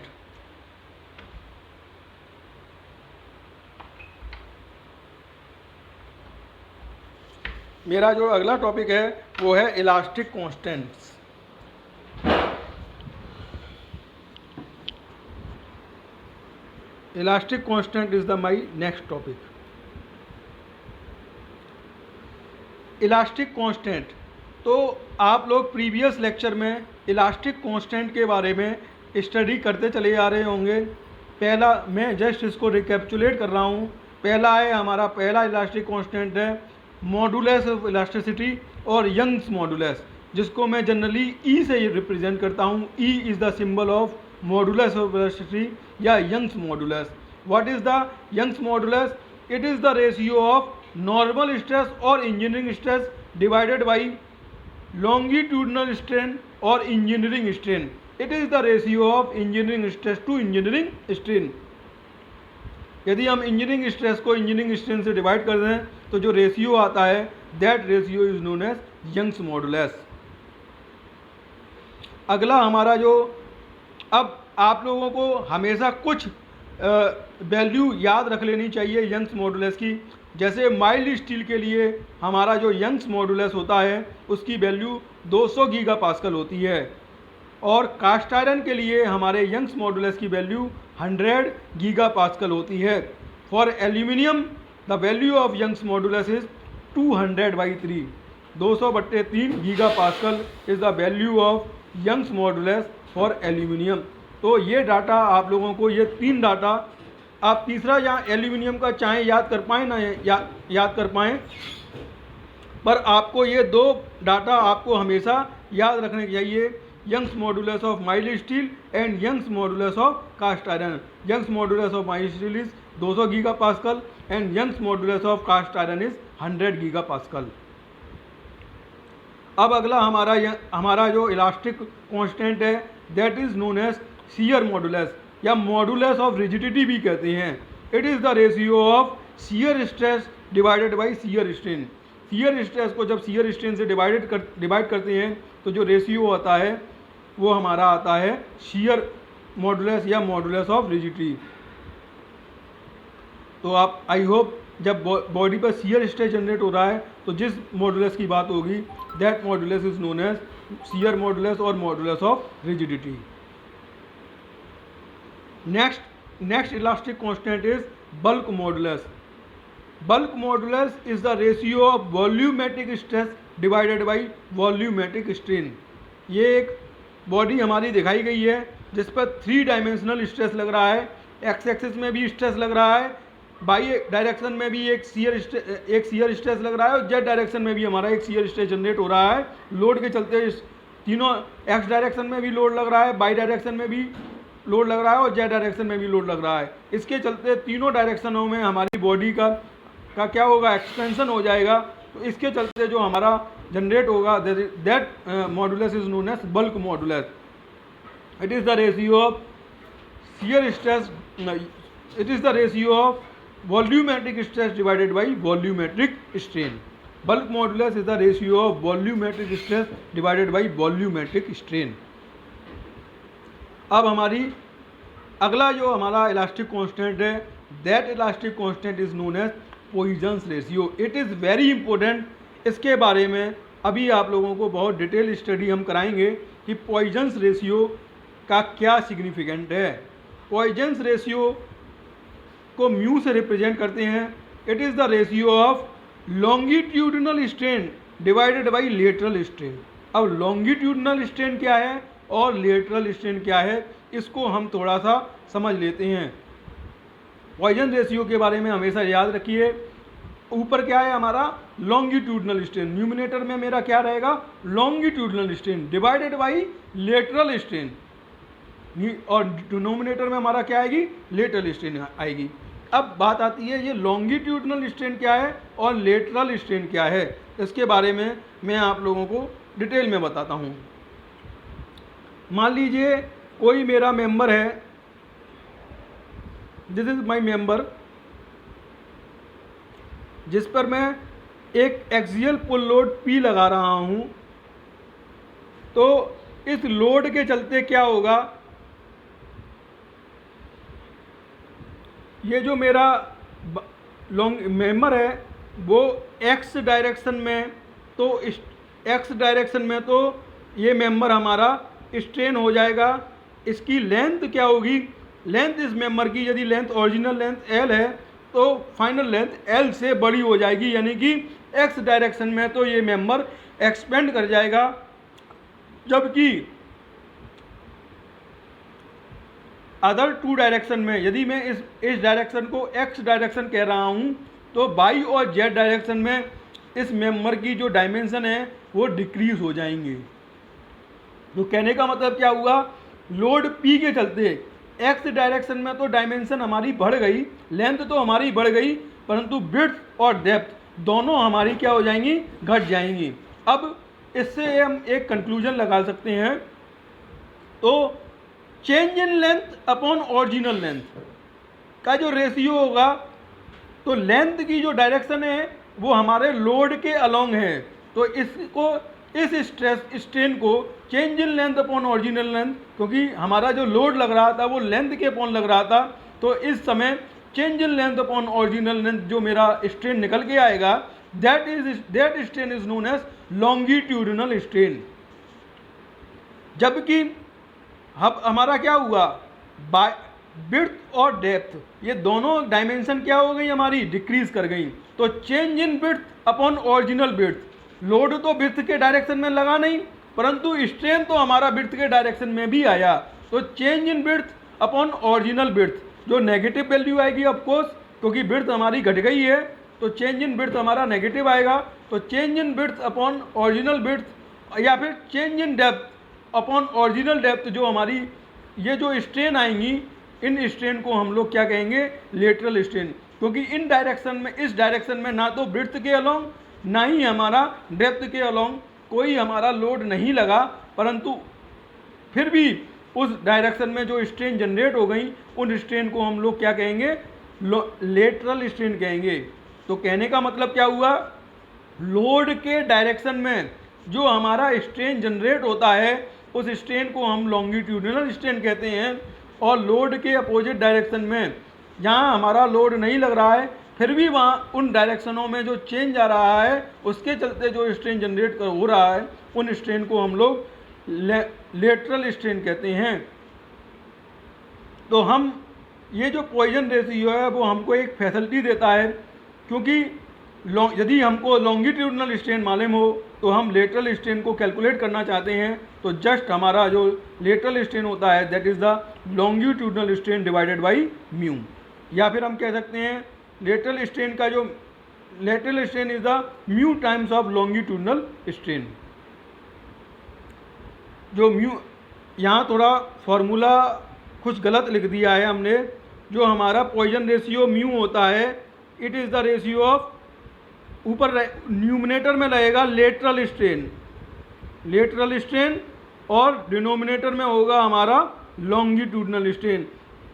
मेरा जो अगला टॉपिक है वो है elastic constants. Elastic constant is the my next topic. Elastic constant, तो आप लोग प्रीवियस लेक्चर में इलास्टिक कांस्टेंट के बारे में स्टडी करते चले जा रहे होंगे। पहला मैं जस्ट इसको रिकैप्चुलेट कर रहा हूँ। पहला इलास्टिक कांस्टेंट है मॉडुलस ऑफ इलास्टिसिटी और यंग्स मॉडुलस, जिसको मैं जनरली ई से रिप्रेजेंट करता हूँ। E is the symbol of modulus of elasticity या Young's modulus. What is the Young's modulus? It is the ratio of normal stress और engineering stress divided by longitudinal strain और engineering strain. It is the ratio of engineering stress to engineering strain. यदि हम engineering stress को engineering strain से divide कर दें तो जो रेशियो आता है that ratio is known as Young's modulus. अगला हमारा जो, अब आप लोगों को हमेशा कुछ वैल्यू याद रख लेनी चाहिए यंग्स मॉडुलस की। जैसे माइल्ड स्टील के लिए हमारा जो यंग्स मॉडुलस होता है उसकी वैल्यू 200 गीगा पास्कल होती है, और कास्ट आयरन के लिए हमारे यंग्स मॉडुलस की वैल्यू 100 गीगा पास्कल होती है। For aluminium the value of Young's modulus is 200/3। 200/3 giga pascal is the value of Young's modulus for aluminium. तो ये डाटा आप लोगों को, ये 3 डाटा, आप तीसरा या एल्यूमिनियम का चाहे याद कर पाएँ ना याद कर पाएँ, पर आपको ये 2 डाटा आपको हमेशा याद रखने चाहिए, Young's modulus of mild steel and Young's modulus of cast iron. Young's modulus of mild steel is 200 giga pascal and Young's modulus of cast iron is 100 giga pascal. अब अगला हमारा जो इलास्टिक कांस्टेंट है that is known as shear modulus या modulus of rigidity भी कहते हैं। It is the ratio of shear stress divided by shear strain. Shear stress को जब शियर स्ट्रेन से डिवाइड करते हैं तो जो रेशियो आता है वो हमारा आता है शियर मॉडुलस या मॉडुलस ऑफ रिजिडिटी। तो आप आई होप जब बॉडी पर शियर स्ट्रेस जनरेट हो रहा है तो जिस मॉडुलस की बात होगी that modulus is known as shear modulus और modulus of rigidity. Next elastic constant is bulk modulus. Bulk modulus is the ratio of volumetric stress divided by volumetric strain. ये एक बॉडी हमारी दिखाई गई है जिस पर 3 डायमेंशनल स्ट्रेस लग रहा है, एक्स एक्सिस में भी स्ट्रेस लग रहा है, बाई डायरेक्शन में भी एक शियर स्ट्रेस लग रहा है और जेड डायरेक्शन में भी हमारा एक शियर स्ट्रेस जनरेट हो रहा है। लोड के चलते तीनों एक्स डायरेक्शन में भी लोड लग रहा है, बाई डायरेक्शन में भी लोड लग रहा है और जेड डायरेक्शन में भी लोड लग रहा है। इसके चलते तीनों डायरेक्शनों में हमारी बॉडी का क्या होगा, एक्सपेंशन हो जाएगा। तो इसके चलते जो हमारा जनरेट होगा that modulus is known as bulk modulus. It is the ratio of shear stress, it is the ratio of volumetric stress divided by volumetric strain. Bulk modulus is the ratio of volumetric stress divided by volumetric strain. अब हमारी अगला जो हमारा elastic constant है that elastic constant is known as Poisson's ratio. It is very important. इसके बारे में अभी आप लोगों को बहुत डिटेल स्टडी हम कराएंगे कि पॉइजन्स रेशियो का क्या सिग्निफिकेंट है। पॉइजन्स रेशियो को म्यू से रिप्रेजेंट करते हैं। It is the ratio of longitudinal strain divided by lateral strain. अब लॉन्गिट्यूडिनल स्ट्रेन क्या है और लेटरल स्ट्रेन क्या है इसको हम थोड़ा सा समझ लेते हैं। पॉइजन रेशियो के बारे में हमेशा याद रखिए, ऊपर क्या है हमारा लॉन्गिट्यूडिनल स्ट्रेन, न्यूमिनेटर में मेरा क्या रहेगा longitudinal strain divided by lateral strain और डिनोमिनेटर में हमारा क्या आएगी लेटरल स्ट्रेन आएगी। अब बात आती है ये लॉन्गिट्यूडिनल स्ट्रेन क्या है और लेटरल स्ट्रेन क्या है, इसके बारे में मैं आप लोगों को डिटेल में बताता हूँ। मान लीजिए कोई मेरा मेंबर है, दिस इज माय मेंबर, जिस पर मैं एक एक्सियल पुल लोड P लगा रहा हूँ। तो इस लोड के चलते क्या होगा, ये जो मेरा मेंबर है वो एक्स डायरेक्शन में, तो एक्स डायरेक्शन में तो ये मेंबर हमारा स्ट्रेन हो जाएगा। इसकी लेंथ क्या होगी, लेंथ इस मेंबर की यदि लेंथ ओरिजिनल लेंथ L है तो फाइनल लेंथ L से बड़ी हो जाएगी, यानी कि एक्स डायरेक्शन में तो ये मेंबर एक्सपेंड कर जाएगा, जबकि अदर 2 डायरेक्शन में यदि मैं इस डायरेक्शन को एक्स डायरेक्शन कह रहा हूँ तो बाई और जेड डायरेक्शन में इस मेंबर की जो डायमेंशन है वो डिक्रीज हो जाएंगे। तो कहने का मतलब क्या हुआ, लोड P के चलते एक्स डायरेक्शन में तो डायमेंशन हमारी बढ़ गई, लेंथ तो हमारी बढ़ गई, परंतु विड्थ और डेप्थ दोनों हमारी क्या हो जाएंगी, घट जाएंगी। अब इससे हम एक कंक्लूजन लगा सकते हैं, तो change in length upon original length का जो रेशियो होगा, तो लेंथ की जो डायरेक्शन है वो हमारे लोड के अलोंग है, तो इसको इस स्ट्रेन को change in length upon original length, क्योंकि हमारा जो लोड लग रहा था वो लेंथ के अपॉन लग रहा था, तो इस समय change in length upon original length जो मेरा स्ट्रेन निकल के आएगा that strain is known as longitudinal strain. जबकि अब हमारा क्या हुआ, विड्थ और डेप्थ ये दोनों डायमेंशन क्या हो गई हमारी, डिक्रीज कर गई। तो change in width upon original width, load तो विड्थ के डायरेक्शन में लगा नहीं, परंतु स्ट्रेन तो हमारा विड्थ के डायरेक्शन में भी आया। तो change in width upon original width जो नेगेटिव वैल्यू आएगी ऑफकोर्स, क्योंकि विड्थ हमारी घट गई है, तो चेंज इन विड्थ हमारा नेगेटिव आएगा। तो change in width upon original width या फिर change in depth upon original depth जो हमारी ये जो स्ट्रेन आएंगी इन स्ट्रेन को हम लोग क्या कहेंगे, लेटरल स्ट्रेन, क्योंकि इन डायरेक्शन में, इस डायरेक्शन में ना तो ब्रेड्थ के अलोंग ना ही हमारा डेप्थ के अलोंग कोई हमारा लोड नहीं लगा, परंतु फिर भी उस डायरेक्शन में जो स्ट्रेन जनरेट हो गई, उन स्ट्रेन को हम लोग क्या कहेंगे, लेटरल स्ट्रेन कहेंगे। तो कहने का मतलब क्या हुआ, लोड के डायरेक्शन में जो हमारा स्ट्रेन जनरेट होता है उस स्ट्रेन को हम लॉन्गिट्यूडिनल स्ट्रेन कहते हैं, और लोड के अपोजिट डायरेक्शन में जहाँ हमारा लोड नहीं लग रहा है फिर भी वहाँ उन डायरेक्शनों में जो चेंज आ रहा है उसके चलते जो स्ट्रेन जनरेट हो रहा है, उन स्ट्रेन को हम लोग लेटरल स्ट्रेन कहते हैं। तो हम ये जो पॉइजन रेशियो है वो हमको एक फैसिलिटी देता है, क्योंकि यदि हमको लॉन्गिट्यूडनल स्ट्रेन मालूम हो तो हम लेटरल स्ट्रेन को कैलकुलेट करना चाहते हैं, तो जस्ट हमारा जो लेटरल स्ट्रेन होता है that is the longitudinal strain divided by mu, या फिर हम कह सकते हैं लेटरल स्ट्रेन का जो lateral strain is the mu times of longitudinal strain. जो म्यू, यहाँ थोड़ा फॉर्मूला कुछ गलत लिख दिया है हमने, जो हमारा पॉइजन रेशियो म्यू होता है it is the ratio of, ऊपर न्यूमिनेटर में रहेगा लेटरल स्ट्रेन और डिनोमिनेटर में होगा हमारा longitudinal strain.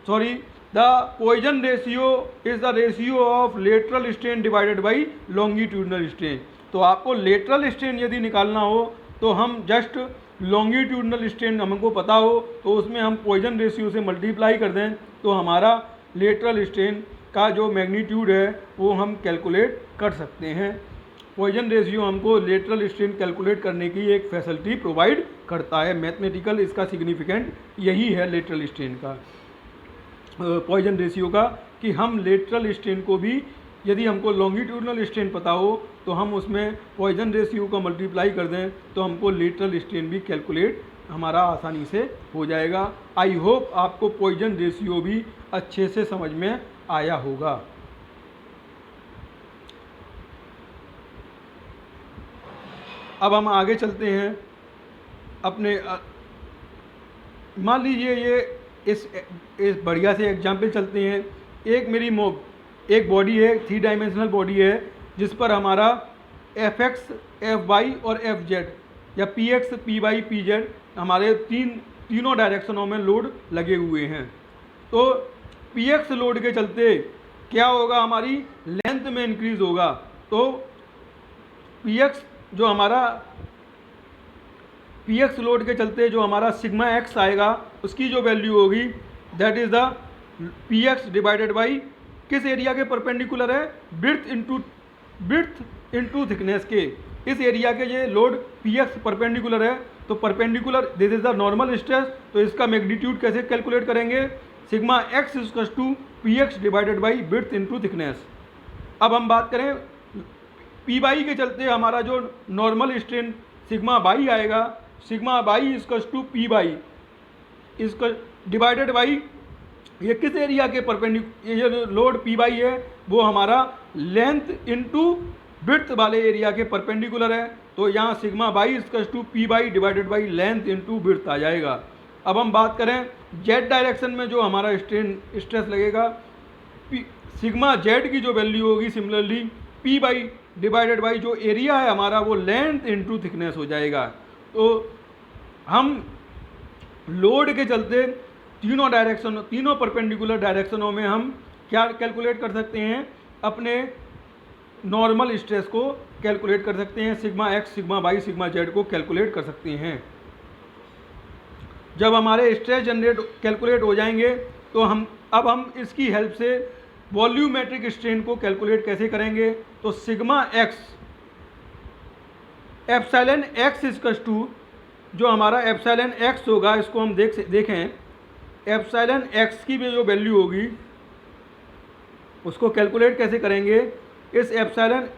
Sorry, the Poisson ratio is the ratio of lateral strain divided by longitudinal strain. तो आपको लेटरल स्ट्रेन यदि निकालना हो तो हम जस्ट लॉन्गिट्यूडनल स्ट्रेन हमको पता हो तो उसमें हम पॉइजन रेशियो से मल्टीप्लाई कर दें तो हमारा लेटरल स्ट्रेन का जो मैग्नीट्यूड है वो हम कैलकुलेट कर सकते हैं। पॉइजन रेशियो हमको लेटरल स्ट्रेन कैलकुलेट करने की एक फैसिलिटी प्रोवाइड करता है। मैथमेटिकल इसका सिग्निफिकेंट यही है लेटरल स्ट्रेन का, पॉइजन रेशियो का, कि हम लेटरल स्ट्रेन को भी यदि हमको लॉन्गिट्यूडनल स्ट्रेन पता हो तो हम उसमें पॉइजन रेशियो का मल्टीप्लाई कर दें तो हमको लेटरल स्ट्रेन भी कैलकुलेट हमारा आसानी से हो जाएगा। आई होप आपको पॉइजन रेशियो भी अच्छे से समझ में आया होगा। अब हम आगे चलते हैं अपने, मान लीजिए ये इस बढ़िया से एग्जाम्पल चलते हैं। एक बॉडी है, 3 डायमेंशनल बॉडी है जिस पर हमारा fx, fy और fz या px, py, pz हमारे तीनों डायरेक्शनों में लोड लगे हुए हैं। तो px लोड के चलते क्या होगा, हमारी लेंथ में इंक्रीज होगा। तो px जो हमारा px लोड के चलते जो हमारा सिग्मा x आएगा उसकी जो वैल्यू होगी that is the px divided by किस एरिया के परपेंडिकुलर है, ब्रिथ इनटू थिकनेस के। इस एरिया के ये लोड px परपेंडिकुलर है, तो perpendicular this is the normal stress, तो इसका मैग्नीट्यूड कैसे कैलकुलेट करेंगे, sigma x equals to px divided by breadth into thickness. अब हम बात करें पी बाई के चलते हमारा जो नॉर्मल स्ट्रेन सिग्मा बाई आएगा, sigma y equals to P by इसका डिवाइडेड बाई ये किस एरिया के परपेंडिकुलर, ये जो लोड पी बाई है वो हमारा लेंथ इनटू ब्रिथ वाले एरिया के परपेंडिकुलर है, तो यहाँ sigma y equals to P y divided by length into breadth आ जाएगा। अब हम बात करें जेड डायरेक्शन में जो हमारा स्ट्रेस लगेगा, सिग्मा जेड की जो वैल्यू होगी similarly P y divided by जो एरिया है हमारा वो लेंथ इनटू थिकनेस हो जाएगा। तो हम लोड के चलते तीनों परपेंडिकुलर डायरेक्शनों में हम क्या कैलकुलेट कर सकते हैं, अपने नॉर्मल स्ट्रेस को कैलकुलेट कर सकते हैं, sigma x, sigma y, sigma z को कैलकुलेट कर सकते हैं। जब हमारे स्ट्रेस जनरेट कैलकुलेट हो जाएंगे तो हम इसकी हेल्प से वॉल्यूमेट्रिक स्ट्रेन को कैलकुलेट कैसे करेंगे, तो sigma x epsilon x equals to जो हमारा एप्सिलॉन एक्स होगा, इसको हम देखें एप्सिलॉन एक्स की भी जो वैल्यू होगी उसको कैलकुलेट कैसे करेंगे, इस एप्सिलॉन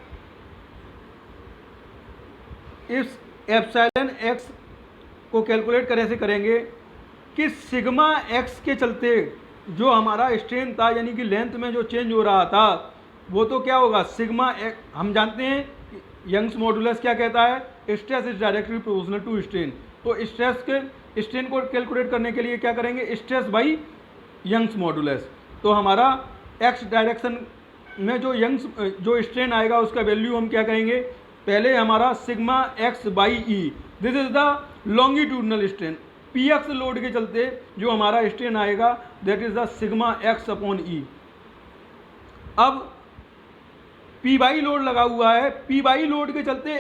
एक्स को कैलकुलेट कैसे करेंगे कि सिग्मा एक्स के चलते जो हमारा स्ट्रेन था यानी कि लेंथ में जो चेंज हो रहा था वो तो क्या होगा, सिग्मा एक्स, हम जानते हैं यंग्स मॉडुलस क्या कहता है, stress is directly proportional to strain. तो स्ट्रेन को कैलकुलेट करने के लिए क्या करेंगे, स्ट्रेस बाई यंग्स मॉडुलस। तो हमारा एक्स डायरेक्शन में जो स्ट्रेन आएगा उसका वैल्यू हम क्या कहेंगे, पहले हमारा sigma x by E, this is the longitudinal strain. P x load के चलते जो हमारा स्ट्रेन आएगा that is the sigma x upon E. अब पी वाई लोड लगा हुआ है, पी वाई लोड के चलते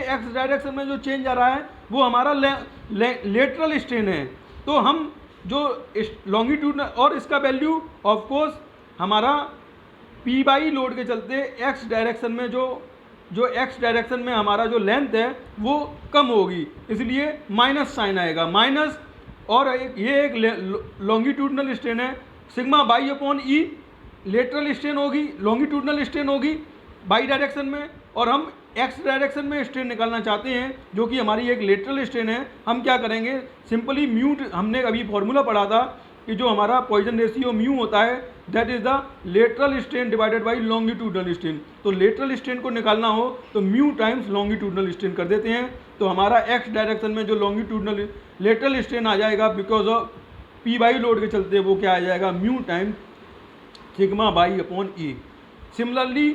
एक्स डायरेक्शन में जो चेंज आ रहा है वो हमारा लेटरल स्ट्रेन है। तो हम जो लॉन्गिट्यूड और इसका वैल्यू ऑफ कोर्स हमारा पी बाई लोड के चलते एक्स डायरेक्शन में जो एक्स डायरेक्शन में हमारा जो लेंथ है वो कम होगी, इसलिए माइनस साइन आएगा माइनस। और ये एक लॉन्गिट्यूडनल स्ट्रेन है, सिग्मा बाई अपॉन ई लेटरल स्ट्रेन होगी, लॉन्गिट्यूडनल स्ट्रेन होगी बाई डायरेक्शन में, और हम एक्स डायरेक्शन में स्ट्रेन निकालना चाहते हैं जो कि हमारी एक लेटरल स्ट्रेन है। हम क्या करेंगे, सिंपली म्यू, हमने अभी फॉर्मूला पढ़ा था कि जो हमारा पॉइजन रेशियो म्यू होता है that is the lateral strain divided by longitudinal strain. तो लेटरल स्ट्रेन को निकालना हो तो म्यू टाइम्स लॉन्गिट्यूडनल स्ट्रेन कर देते हैं, तो हमारा एक्स डायरेक्शन में जो लॉन्गिट्यूडनल लेटरल स्ट्रेन आ जाएगा because of P by load के चलते वो क्या आ जाएगा, mu time sigma y upon ई। सिमिलरली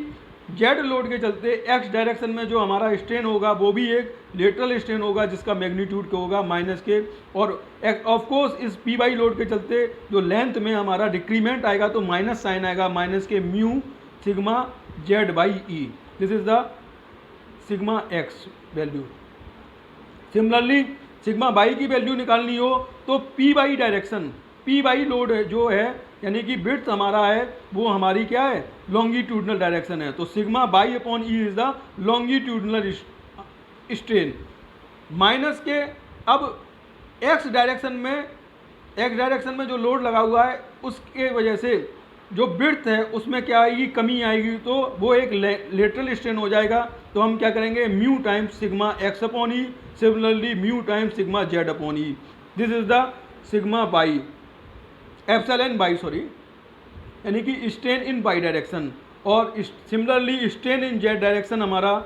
जेड लोड के चलते एक्स डायरेक्शन में जो हमारा स्ट्रेन होगा वो भी एक लेटरल स्ट्रेन होगा जिसका मैग्नीट्यूड क्या होगा माइनस के, और ऑफ कोर्स इस पी बाई लोड के चलते जो लेंथ में हमारा डिक्रीमेंट आएगा तो माइनस साइन आएगा माइनस के mu sigma Z by E, this is the sigma x value. Similarly sigma by की वैल्यू निकालनी हो तो P by direction, P by load जो है यानी कि विड्थ हमारा है वो हमारी क्या है, लॉन्गिट्यूडनल डायरेक्शन है, तो sigma y upon E is the longitudinal strain minus के। अब एक्स डायरेक्शन में जो लोड लगा हुआ है उसके वजह से जो विड्थ है उसमें क्या आएगी, कमी आएगी, तो वो एक लेटरल स्ट्रेन हो जाएगा। तो हम क्या करेंगे, mu times sigma x upon E, similarly mu times sigma Z upon E, this is the sigma by epsilon by sorry, यानी कि स्ट्रेन इन बाई डायरेक्शन। और similarly strain in z direction हमारा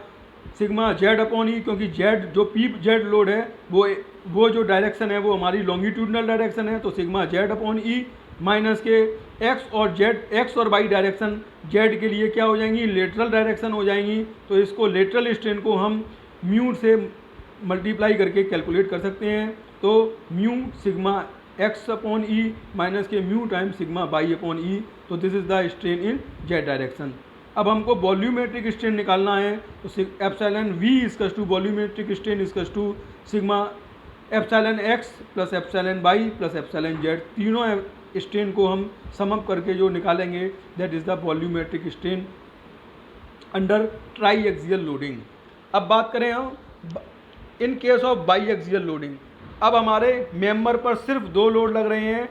सिग्मा जेड अपॉन ई, क्योंकि Z जो P Z load है वो जो direction है वो हमारी लॉन्गिट्यूडनल डायरेक्शन है, तो sigma Z upon E minus के एक्स और बाई डायरेक्शन जेड के लिए क्या हो जाएंगी, लेटरल डायरेक्शन हो जाएंगी। तो इसको लेटरल स्ट्रेन को हम म्यू से मल्टीप्लाई करके कैलकुलेट कर सकते हैं, तो mu sigma x upon E minus के mu time sigma y upon E, तो this is the strain in z direction. अब हमको वॉल्यूमेट्रिक स्ट्रेन निकालना है, तो epsilon v is equals to volumetric strain is equals to sigma epsilon x plus epsilon y plus epsilon z, तीनों strain को हम sum up करके जो निकालेंगे that is the volumetric strain under triaxial loading. अब बात करें हम in case of by axial loading. अब हमारे मेंबर पर सिर्फ दो लोड लग रहे हैं,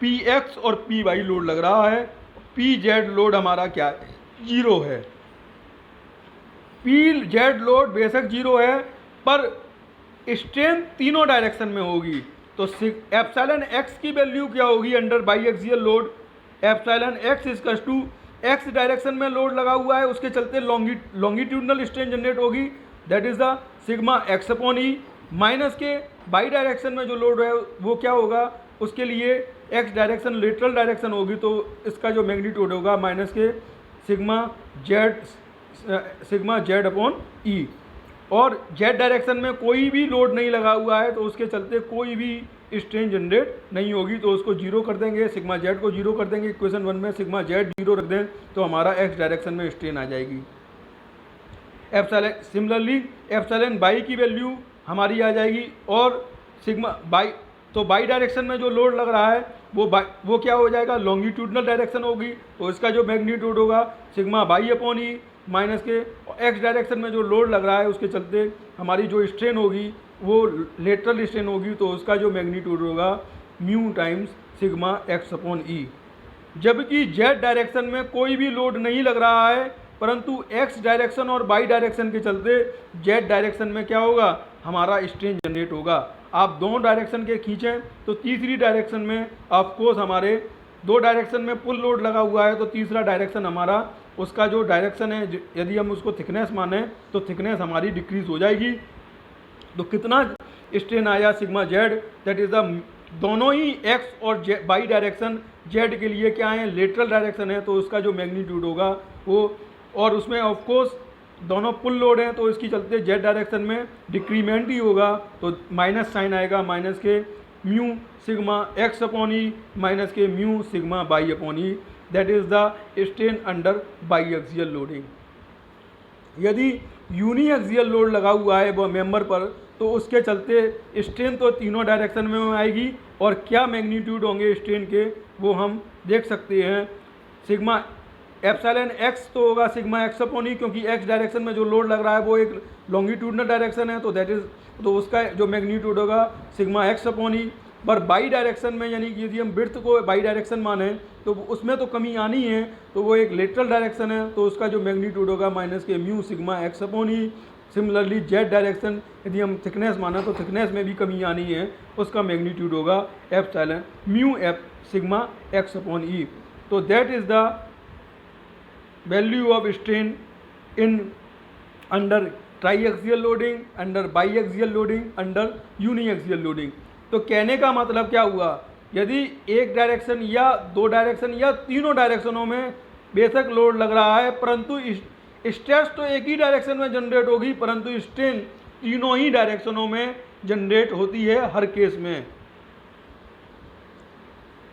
पी एक्स और पी वाई लोड लग रहा है, पी जेड लोड हमारा क्या है, जीरो है। पी जेड लोड बेशक जीरो है पर स्ट्रेन तीनों डायरेक्शन में होगी, तो एप्सिलॉन एक्स की वैल्यू क्या होगी under biaxial load, epsilon x इजकस टू एक्स डायरेक्शन में लोड लगा हुआ है उसके चलते लॉन्गिट्यूडनल स्ट्रेन जनरेट होगी that is the sigma x upon E, minus के बाई डायरेक्शन में जो लोड है वो क्या होगा, उसके लिए एक्स डायरेक्शन लेटरल डायरेक्शन होगी तो इसका जो मैग्नीट्यूड होगा माइनस के सिग्मा जेड अपॉन ई। और जेड डायरेक्शन में कोई भी लोड नहीं लगा हुआ है तो उसके चलते कोई भी स्ट्रेन जनरेट नहीं होगी, तो उसको जीरो कर देंगे, सिग्मा जेड को जीरो कर देंगे। इक्वेशन 1 में सिग्मा जेड जीरो रख दें तो हमारा एक्स डायरेक्शन में स्ट्रेन आ जाएगी। सिमिलरली एप्सिलॉन बाई की वैल्यू हमारी आ जाएगी, और सिग्मा बाई, तो बाई डायरेक्शन में जो लोड लग रहा है वो क्या हो जाएगा, लॉन्गिट्यूडनल डायरेक्शन होगी, तो इसका जो मैग्नीट्यूड होगा sigma y upon E minus के एक्स डायरेक्शन में जो लोड लग रहा है उसके चलते हमारी जो स्ट्रेन होगी वो लेटरल स्ट्रेन होगी, तो उसका जो मैग्नीट्यूड होगा mu times sigma x upon E. जबकि जेड डायरेक्शन में कोई भी लोड नहीं लग रहा है परंतु एक्स डायरेक्शन और बाई डायरेक्शन के चलते जेड डायरेक्शन में क्या होगा, हमारा स्ट्रेन जनरेट होगा। आप दोनों डायरेक्शन के खींचें तो तीसरी डायरेक्शन में ऑफकोर्स हमारे दो डायरेक्शन में पुल लोड लगा हुआ है, तो तीसरा डायरेक्शन हमारा उसका जो डायरेक्शन है यदि हम उसको थिकनेस माने तो थिकनेस हमारी डिक्रीज हो जाएगी। तो कितना स्ट्रेन आया sigma Z that is the दोनों ही एक्स और बाई डायरेक्शन जेड के लिए क्या है, लेटरल डायरेक्शन है, तो उसका जो मैग्नीट्यूड होगा वो, और उसमें ऑफ कोर्स दोनों पुल लोड हैं तो इसकी चलते जेड डायरेक्शन में डिक्रीमेंट ही होगा, तो माइनस साइन आएगा, माइनस के mu sigma x upon E minus के mu sigma y upon E, that is the strain under by axial loading. यदि यूनी एक्सियल लोड लगा हुआ है वो मेंबर पर, तो उसके चलते स्ट्रेन तो तीनों डायरेक्शन में आएगी, और क्या मैग्नीट्यूड होंगे स्ट्रेन के वो हम देख सकते हैं। सिग्मा एप्सिलॉन एक्स तो होगा सिग्मा एक्स अपॉन ई, क्योंकि एक्स डायरेक्शन में जो लोड लग रहा है वो एक लॉन्गिट्यूडनल डायरेक्शन है, तो दैट इज, तो उसका जो मैग्नीट्यूड होगा सिग्मा एक्स अपॉन ई। पर बाई डायरेक्शन में, यानी कि यदि हम विड्थ को बाई डायरेक्शन माने तो उसमें तो कमी आनी है, तो वो एक लेटरल डायरेक्शन है, तो उसका जो मैग्नीट्यूड होगा माइनस के म्यू सिग्मा एक्स अपॉन ई। सिमिलरली जेड डायरेक्शन यदि हम थिकनेस माना तो थिकनेस में भी कमी आनी है, उसका मैग्नीट्यूड होगा epsilon mu F sigma x upon E. तो that is the value of strain in under triaxial loading, under biaxial loading, under uniaxial loading. तो कहने का मतलब क्या हुआ, यदि एक डायरेक्शन या दो डायरेक्शन या तीनों डायरेक्शनों में बेशक लोड लग रहा है, परंतु स्ट्रेस तो एक ही डायरेक्शन में जनरेट होगी, परंतु स्ट्रेन तीनों ही डायरेक्शनों में जनरेट होती है हर केस में।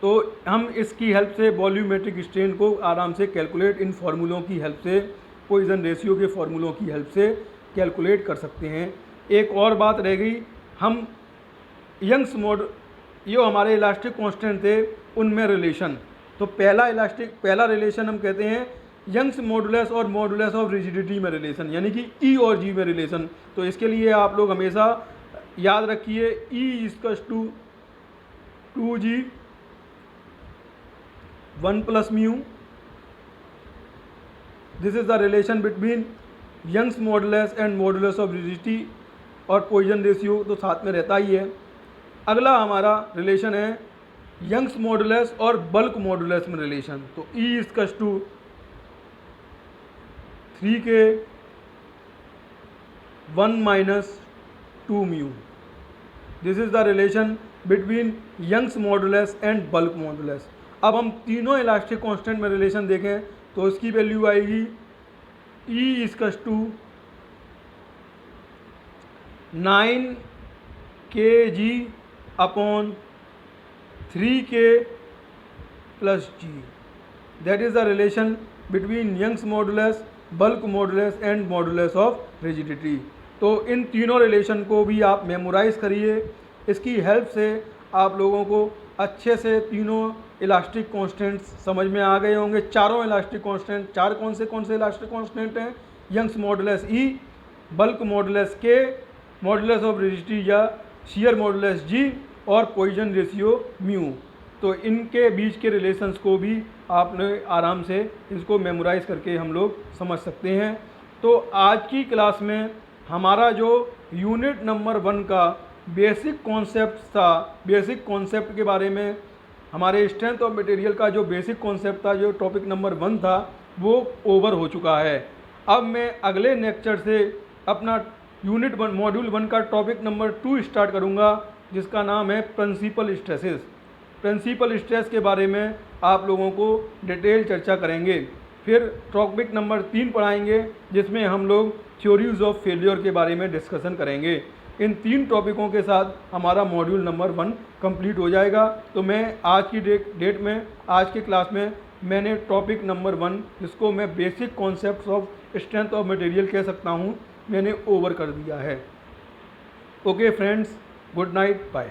तो हम इसकी हेल्प से वॉल्यूमेट्रिक स्ट्रेन को आराम से कैलकुलेट इन फार्मूलों की हेल्प से, पॉइजन रेशियो के फार्मूलों की हेल्प से कैलकुलेट कर सकते हैं। एक और बात रह गई, हम यंग्स मोड, ये हमारे इलास्टिक कांस्टेंट थे उनमें रिलेशन, तो पहला रिलेशन हम कहते हैं यंग्स मॉडुलस और मॉडुलस ऑफ रिजिडिटी में रिलेशन, यानी कि ई और जी में रिलेशन। तो इसके लिए आप लोग हमेशा याद रखिए E equals to 2g 1 plus mu, this is the relation between Young's modulus and modulus of rigidity, और पॉइजन रेशियो तो साथ में रहता ही है। अगला हमारा रिलेशन है यंग्स मॉडुलस और बल्क मॉडुलस में रिलेशन, तो E equals to 3k 1 minus 2 mu, this is the relation between Young's modulus and bulk modulus. अब हम तीनों इलास्टिक कांस्टेंट में रिलेशन देखें तो इसकी वैल्यू आएगी E equals to 9kg upon 3k plus g, that is the relation between Young's modulus, bulk modulus and modulus of rigidity. तो इन तीनों रिलेशन को भी आप मेमोराइज करिए, इसकी हेल्प से आप लोगों को अच्छे से तीनों इलास्टिक कांस्टेंट्स समझ में आ गए होंगे। चारों इलास्टिक कांस्टेंट, चार कौन से इलास्टिक कांस्टेंट हैं, यंग्स मॉडुलस ई, बल्क मॉडुलस के, मॉडुलस ऑफ रिजिडिटी या शियर मॉडुलस जी, और पॉइजन रेशियो म्यू। तो इनके बीच के रिलेशंस को भी आपने आराम से इसको मेमोराइज करके हम लोग समझ सकते हैं। तो आज की क्लास में हमारा जो यूनिट नंबर 1 का बेसिक कॉन्सेप्ट था, बेसिक कॉन्सेप्ट के बारे में, हमारे स्ट्रेंथ ऑफ मटेरियल का जो बेसिक कॉन्सेप्ट था, जो टॉपिक नंबर 1 था, वो ओवर हो चुका है। अब मैं अगले लेक्चर से अपना यूनिट 1 मॉड्यूल 1 का टॉपिक नंबर 2 स्टार्ट करूँगा, जिसका नाम है प्रिंसिपल स्ट्रेसेस। प्रिंसिपल स्ट्रेस के बारे में आप लोगों को डिटेल चर्चा करेंगे। फिर टॉपिक नंबर 3 पढ़ाएंगे, जिसमें हम लोग थ्योरीज ऑफ फेलियर के बारे में डिस्कशन करेंगे। इन 3 टॉपिकों के साथ हमारा मॉड्यूल नंबर 1 कंप्लीट हो जाएगा। तो मैं आज की डेट में, आज के क्लास में मैंने टॉपिक नंबर 1, जिसको मैं basic concepts of strength of material कह सकता हूँ, मैंने ओवर कर दिया है। Okay friends, good night, bye.